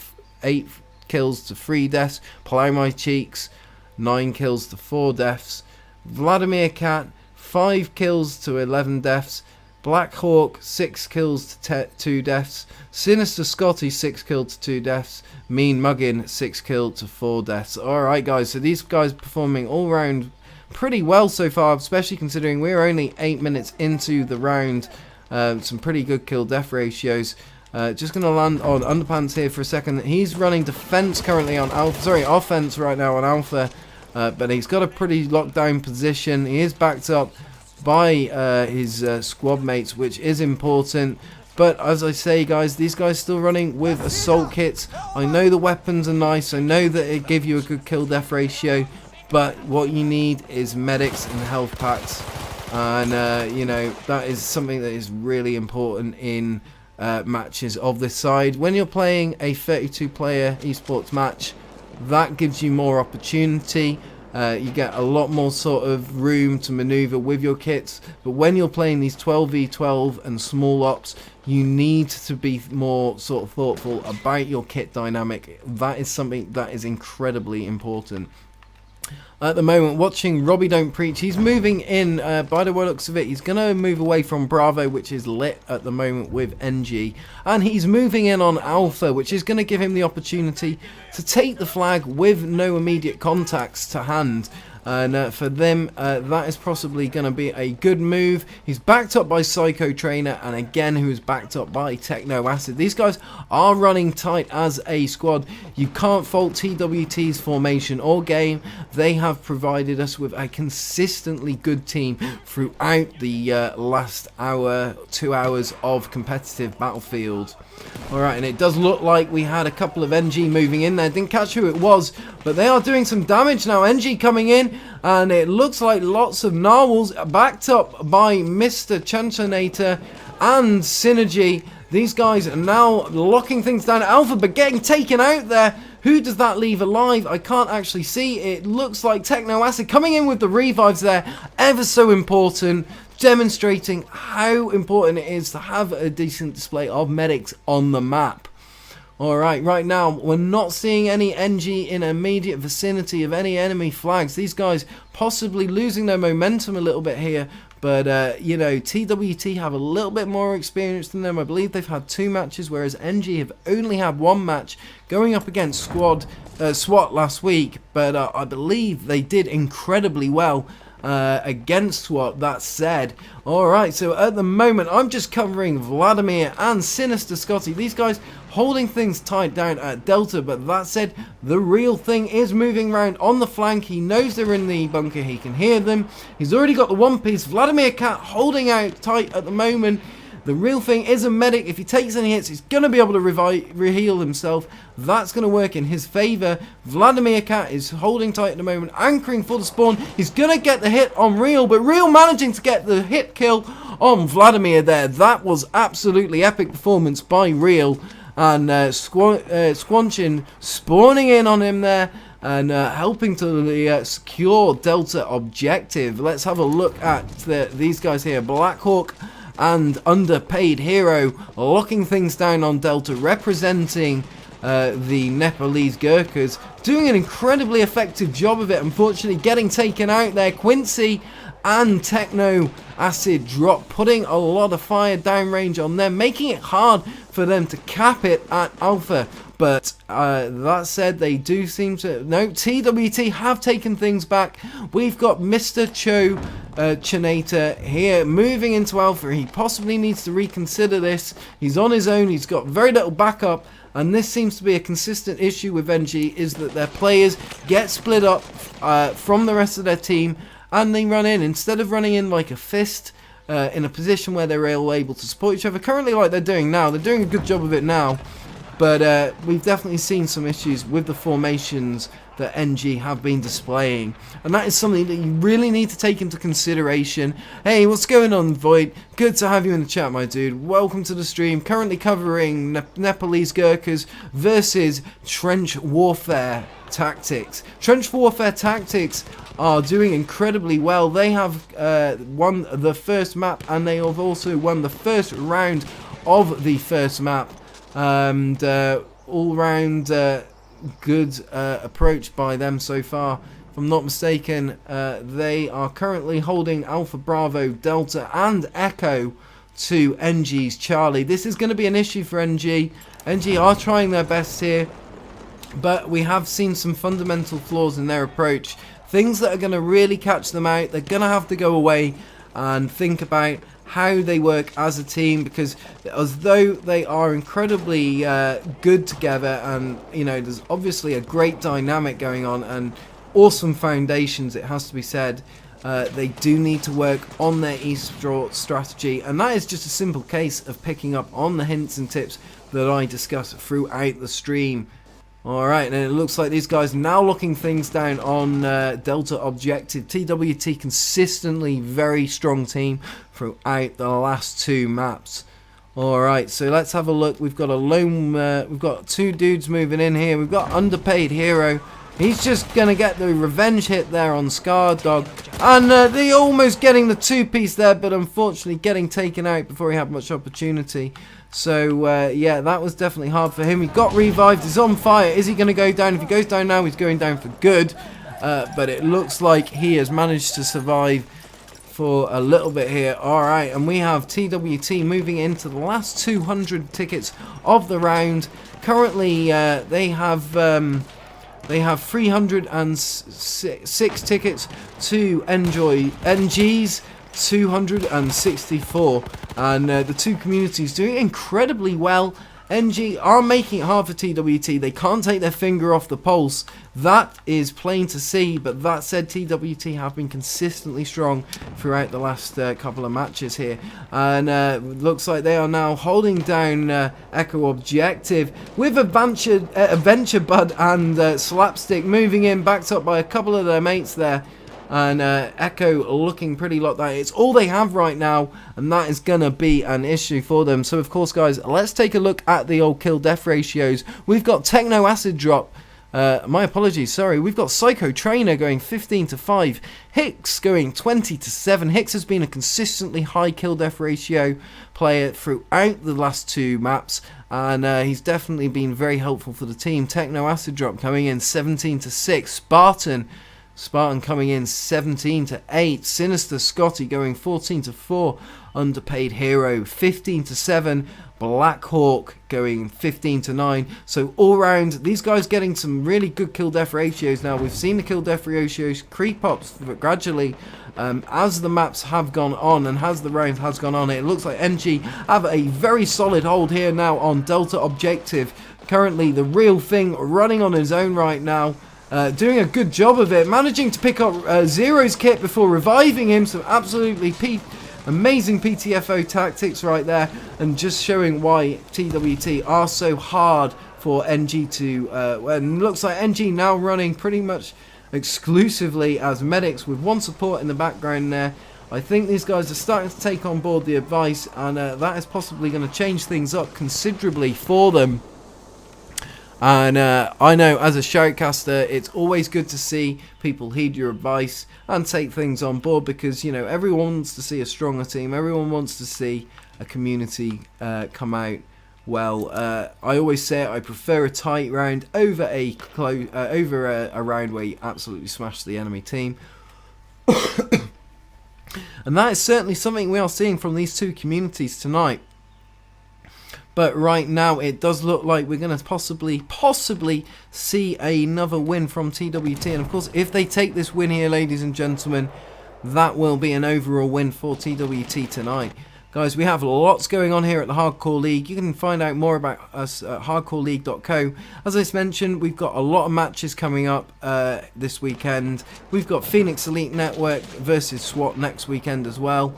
Speaker 1: 8 kills to 3 deaths. Plow My Cheeks 9 kills to 4 deaths. Vladimir Kat 5 kills to 11 deaths. Black Hawk 6 kills to 2 deaths. Sinister Scotty 6 kills to 2 deaths. Mean Muggin 6 kills to 4 deaths. Alright guys, so these guys performing all round pretty well so far, especially considering we're only 8 minutes into the round. Some pretty good kill death ratios. Just going to land on Underpants here for a second. He's running defense currently on Alpha, sorry, offense right now on Alpha, but he's got a pretty locked down position. He is backed up by his squad mates, which is important. But as I say, guys, these guys still running with assault kits. I know the weapons are nice. I know that it give you a good kill death ratio. But what you need is medics and health packs, and you know, that is something that is really important in matches of this side. When you're playing a 32 player esports match, that gives you more opportunity. You get a lot more sort of room to maneuver with your kits, but when you're playing these 12v12 and small ops, you need to be more sort of thoughtful about your kit dynamic. That is something that is incredibly important. At the moment, watching Robbie Don't Preach, he's moving in, by the looks of it, he's going to move away from Bravo, which is lit at the moment with NG, and he's moving in on Alpha, which is going to give him the opportunity to take the flag with no immediate contacts to hand. And for them, that is possibly going to be a good move. He's backed up by Psycho Trainer, and again, who's backed up by Techno Acid. These guys are running tight as a squad. You can't fault TWT's formation or game. They have provided us with a consistently good team throughout the last hour, 2 hours of competitive Battlefield. Alright, and it does look like we had a couple of NG moving in there. Didn't catch who it was, but they are doing some damage now. NG coming in, and it looks like lots of narwhals backed up by Mr. Chanchonator and Synergy. These guys are now locking things down. Alpha, but getting taken out there. Who does that leave alive? I can't actually see. It looks like Techno Acid coming in with the revives there. Ever so important. Demonstrating how important it is to have a decent display of medics on the map. Alright, right now we're not seeing any NG in immediate vicinity of any enemy flags. These guys possibly losing their momentum a little bit here, but you know, TWT have a little bit more experience than them. I believe they've had 2 matches, whereas NG have only had 1 match going up against SWAT last week, but I believe they did incredibly well against SWAT. That said, alright, so at the moment I'm just covering Vladimir and Sinister Scotty. These guys holding things tight down at Delta, but that said, the real thing is moving around on the flank. He knows they're in the bunker, he can hear them. He's already got the one piece. Vladimir Cat holding out tight at the moment. The real thing is a medic. If he takes any hits, he's going to be able to re-heal himself. That's going to work in his favour. Vladimir Cat is holding tight at the moment, anchoring for the spawn. He's going to get the hit on Real, but Real managing to get the hit kill on Vladimir there. That was absolutely epic performance by Real. And Squanchin spawning in on him there and helping to secure Delta objective. Let's have a look at these guys here. Blackhawk and Underpaid Hero locking things down on Delta, representing the Nepalese Gurkhas, doing an incredibly effective job of it. Unfortunately getting taken out there. Quincy and Techno Acid drop, putting a lot of fire downrange on them, making it hard for them to cap it at Alpha. But that said, they do seem to... No, TWT have taken things back. We've got Mr. Chonator here moving into Alpha. He possibly needs to reconsider this. He's on his own. He's got very little backup. And this seems to be a consistent issue with NG, is that their players get split up from the rest of their team. And they run in. Instead of running in like a fist in a position where they're all able to support each other. Currently like they're doing now. They're doing a good job of it now. But we've definitely seen some issues with the formations that NG have been displaying. And that is something that you really need to take into consideration. Hey, what's going on, Void? Good to have you in the chat, my dude. Welcome to the stream. Currently covering Nepalese Gurkhas versus Trench Warfare Tactics. Trench Warfare Tactics are doing incredibly well. They have won the first map, and they have also won the first round of the first map. And all round good approach by them so far. If I'm not mistaken, they are currently holding Alpha, Bravo, Delta and Echo to NG's Charlie. This is going to be an issue for NG. NG are trying their best here, but we have seen some fundamental flaws in their approach. Things that are going to really catch them out. They're going to have to go away and think about how they work as a team, because as though they are incredibly good together, and you know, there's obviously a great dynamic going on and awesome foundations, it has to be said, they do need to work on their esports strategy, and that is just a simple case of picking up on the hints and tips that I discuss throughout the stream. Alright, and it looks like these guys now locking things down on Delta objective. TWT consistently very strong team throughout the last 2 maps. Alright, so let's have a look. We've got a lone, we've got 2 dudes moving in here. We've got Underpaid Hero He's just going to get the revenge hit there on Scar Dog. And they almost getting the two-piece there, but unfortunately getting taken out before he had much opportunity. So, yeah, that was definitely hard for him. He got revived. He's on fire. Is he going to go down? If he goes down now, he's going down for good. But it looks like he has managed to survive for a little bit here. Alright, and we have TWT moving into the last 200 tickets of the round. Currently, they have 306 tickets to NG's 264, and the two communities doing incredibly well. NG are making it hard for TWT. They can't take their finger off the pulse. That is plain to see, but that said, TWT have been consistently strong throughout the last couple of matches here, and looks like they are now holding down Echo Objective with Adventure Bud and Slapstick moving in, backed up by a couple of their mates there. And Echo looking pretty locked down. It's all they have right now, and that is going to be an issue for them. So, of course, guys, let's take a look at the old kill-death ratios. We've got Techno Acid Drop. My apologies, sorry. We've got Psycho Trainer going 15-5. Hicks going 20-7. Hicks has been a consistently high kill-death ratio player throughout the last two maps, and he's definitely been very helpful for the team. Techno Acid Drop coming in 17-6. Spartan coming in 17-8. Sinister Scotty going 14-4. Underpaid Hero 15-7. Black Hawk going 15-9. So all round, these guys getting some really good kill death ratios now. We've seen the kill death ratios creep up gradually as the maps have gone on and as the round has gone on. It looks like NG have a very solid hold here now on Delta Objective. Currently the real thing running on his own right now. Doing a good job of it, managing to pick up Zero's kit before reviving him. Some absolutely amazing PTFO tactics right there, and just showing why TWT are so hard for NG to, and looks like NG now running pretty much exclusively as medics with one support in the background there. I think these guys are starting to take on board the advice, and that is possibly going to change things up considerably for them. And I know as a shoutcaster, it's always good to see people heed your advice and take things on board, because, you know, everyone wants to see a stronger team. Everyone wants to see a community come out well. I always say it, I prefer a tight round over a round where you absolutely smash the enemy team. And that is certainly something we are seeing from these two communities tonight. But right now, it does look like we're going to possibly see another win from TWT. And of course, if they take this win here, ladies and gentlemen, that will be an overall win for TWT tonight. Guys, we have lots going on here at the Hardcore League. You can find out more about us at hardcoreleague.co. As I mentioned, we've got a lot of matches coming up this weekend. We've got Phoenix Elite Network versus SWAT next weekend as well.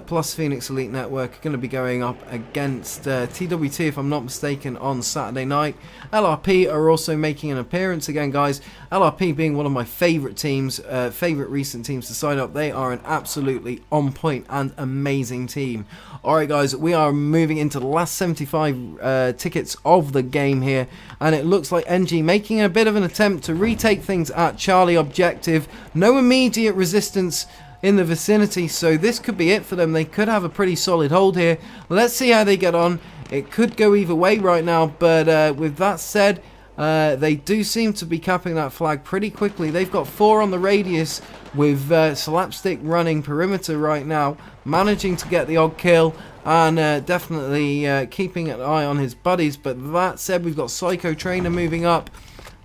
Speaker 1: Plus Phoenix Elite Network are going to be going up against TWT, if I'm not mistaken, on Saturday night. LRP are also making an appearance again, guys. LRP being one of my favourite teams, favourite recent teams to sign up. They are an absolutely on point and amazing team. Alright guys, we are moving into the last 75 tickets of the game here, and it looks like NG making a bit of an attempt to retake things at Charlie Objective. No immediate resistance in the vicinity, so this could be it for them. They could have a pretty solid hold here. Let's see how they get on. It could go either way right now, but with that said, they do seem to be capping that flag pretty quickly. They've got 4 on the radius with Slapstick running perimeter right now, managing to get the odd kill, and definitely keeping an eye on his buddies. But that said, we've got Psycho Trainer moving up,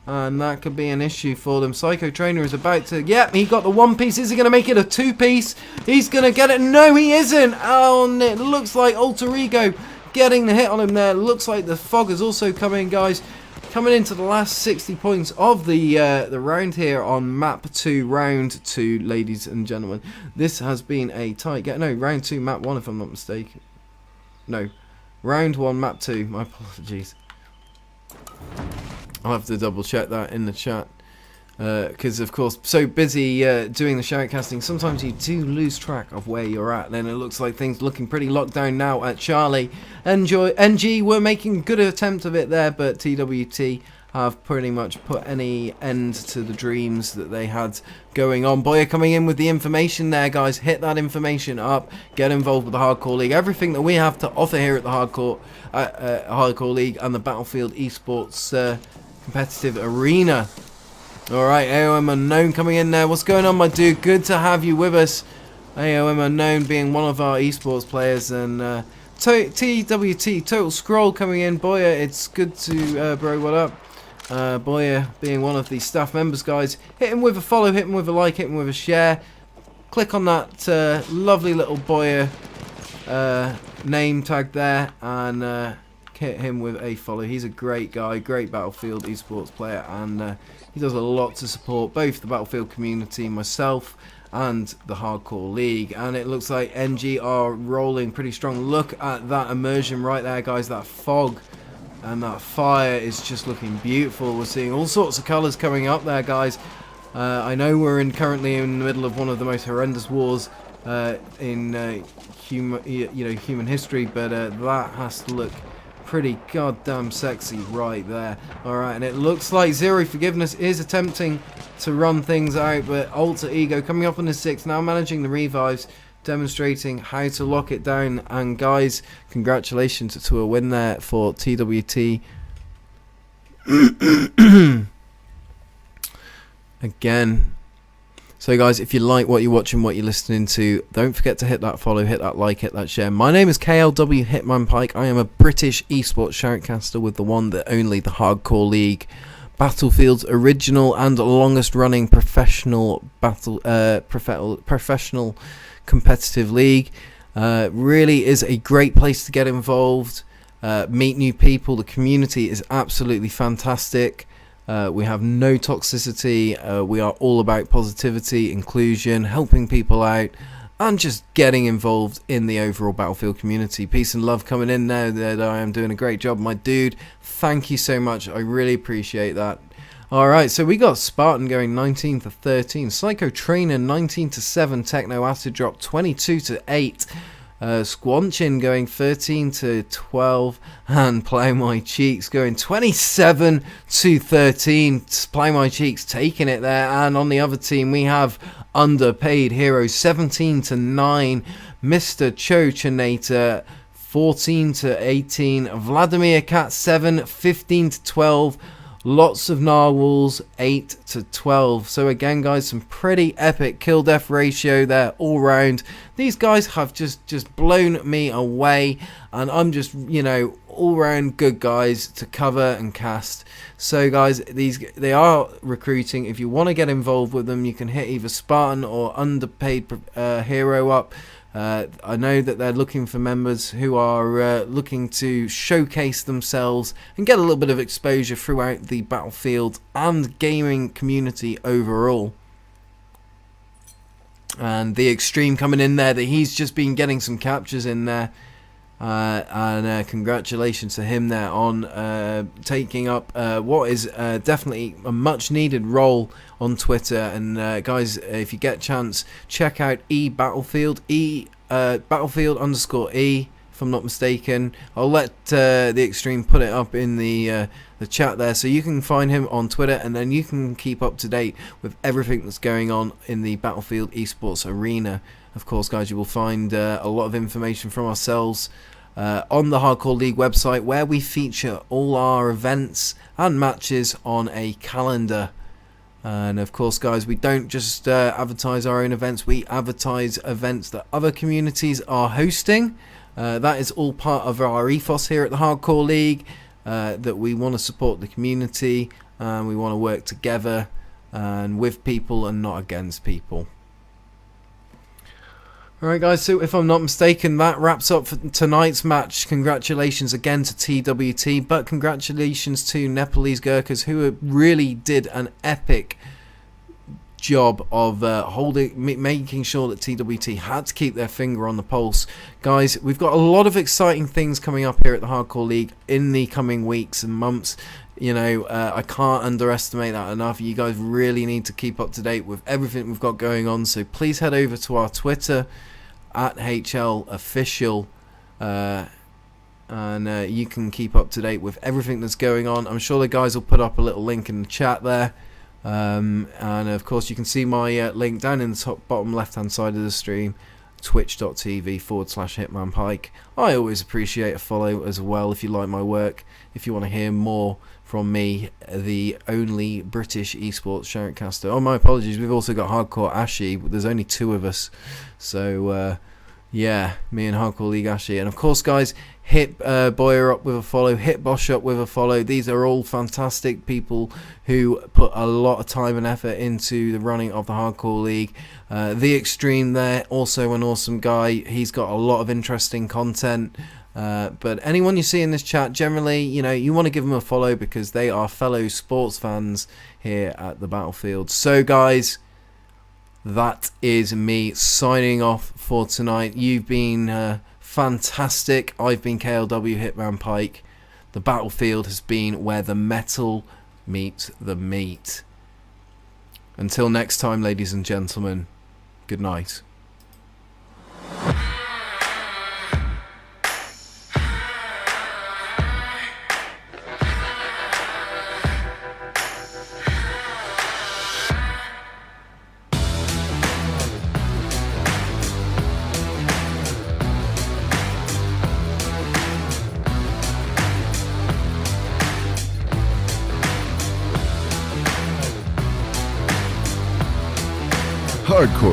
Speaker 1: and that could be an issue for them. Psycho Trainer is about to... Yep, he got the one piece. Is he going to make it a two piece? He's going to get it. No, he isn't. Oh, and it looks like Alter Ego getting the hit on him there. Looks like the fog is also coming, guys. Coming into the last 60 points of the round here on map 2, round 2, ladies and gentlemen. This has been a tight get. No, round 2, map 1, if I'm not mistaken. No, round 1, map 2. My apologies. I'll have to double check that in the chat, because of course, so busy doing the shoutcasting, sometimes you do lose track of where you're at. Then it looks like things looking pretty locked down now at Charlie. NG were making a good attempt of it there, but TWT have pretty much put any end to the dreams that they had going on. Boya coming in with the information there, guys. Hit that information up. Get involved with the Hardcore League. Everything that we have to offer here at the Hardcore League and the Battlefield Esports competitive arena. Alright, AOM Unknown coming in there. What's going on, my dude? Good to have you with us. AOM Unknown being one of our esports players, and TWT Total Scroll coming in. Boya, it's good to bro, what up? Boya being one of the staff members, guys. Hit him with a follow, hit him with a like, hit him with a share. Click on that lovely little Boya name tag there and hit him with a follow. He's a great guy, great Battlefield esports player, and he does a lot to support both the Battlefield community, myself, and the Hardcore League. And it looks like NG are rolling pretty strong. Look at that immersion right there, guys. That fog and that fire is just looking beautiful. We're seeing all sorts of colours coming up there, guys. I know we're currently in the middle of one of the most horrendous wars in human history, but that has to look pretty goddamn sexy right there. Alright, and it looks like Zero Forgiveness is attempting to run things out, but Alter Ego coming up on the 6, now managing the revives, demonstrating how to lock it down. And guys, congratulations to a win there for TWT. Again. So guys, if you like what you're watching, what you're listening to, don't forget to hit that follow, hit that like, hit that share. My name is KLW Hitman Pike. I am a British esports shoutcaster with the one, the only, the Hardcore League, Battlefield's original and longest running professional professional competitive league. Really is a great place to get involved, meet new people. The community is absolutely fantastic. We have no toxicity. We are all about positivity, inclusion, helping people out, and just getting involved in the overall Battlefield community. Peace and love coming in there. That I am doing a great job, my dude. Thank you so much. I really appreciate that. Alright, so we got Spartan going 19 to 13. Psycho Trainer 19 to 7. Techno Acid Drop 22 to 8. Squanchin going 13 to 12, and Plow My Cheeks going 27 to 13. Plow My Cheeks taking it there. And on the other team we have Underpaid Heroes 17 to 9, Mr. Chochinator 14 to 18, Vladimir Cat 7 15 to 12, lots of narwhals 8 to 12. So again, guys, some pretty epic kill death ratio there all round. These guys have just blown me away, and I'm just, you know, all round good guys to cover and cast. So guys, they are recruiting. If you want to get involved with them, you can hit either Spartan or Underpaid Hero up. I know that they're looking for members who are looking to showcase themselves and get a little bit of exposure throughout the Battlefield and gaming community overall. And the Extreme coming in there, that he's just been getting some captures in there. And congratulations to him there on taking up what is definitely a much needed role on Twitter. And guys, if you get a chance, check out Battlefield _E, if I'm not mistaken. I'll let the Extreme put it up in the chat there, so you can find him on Twitter, and then you can keep up to date with everything that's going on in the Battlefield esports arena. Of course, guys, you will find a lot of information from ourselves on the Hardcore League website, where we feature all our events and matches on a calendar. And of course, guys, we don't just advertise our own events, we advertise events that other communities are hosting. That is all part of our ethos here at the Hardcore League, that we want to support the community, and we want to work together and with people and not against people. Alright guys, so if I'm not mistaken, that wraps up for tonight's match. Congratulations again to TWT, but congratulations to Nepalese Gurkhas, who really did an epic job of making sure that TWT had to keep their finger on the pulse. Guys, we've got a lot of exciting things coming up here at the Hardcore League in the coming weeks and months. You know, I can't underestimate that enough. You guys really need to keep up to date with everything we've got going on, so please head over to our Twitter at HL Official and you can keep up to date with everything that's going on. I'm sure the guys will put up a little link in the chat there, and of course you can see my link down in the top bottom left hand side of the stream, twitch.tv/HitmanPike. I always appreciate a follow as well if you like my work, if you want to hear more from me, the only British esports shoutcaster. Oh, my apologies, we've also got Hardcore Ashi, but there's only 2 of us, so yeah, me and Hardcore League Ashi. And of course guys, hit Boyer up with a follow, hit Bosch up with a follow. These are all fantastic people who put a lot of time and effort into the running of the Hardcore League. The Extreme there, also an awesome guy. He's got a lot of interesting content. But anyone you see in this chat, generally, you know, you want to give them a follow because they are fellow sports fans here at the Battlefield. So guys, that is me signing off for tonight. You've been fantastic. I've been KLW Hitman Pike. The Battlefield has been where the metal meets the meat. Until next time, ladies and gentlemen, good night.
Speaker 2: Hardcore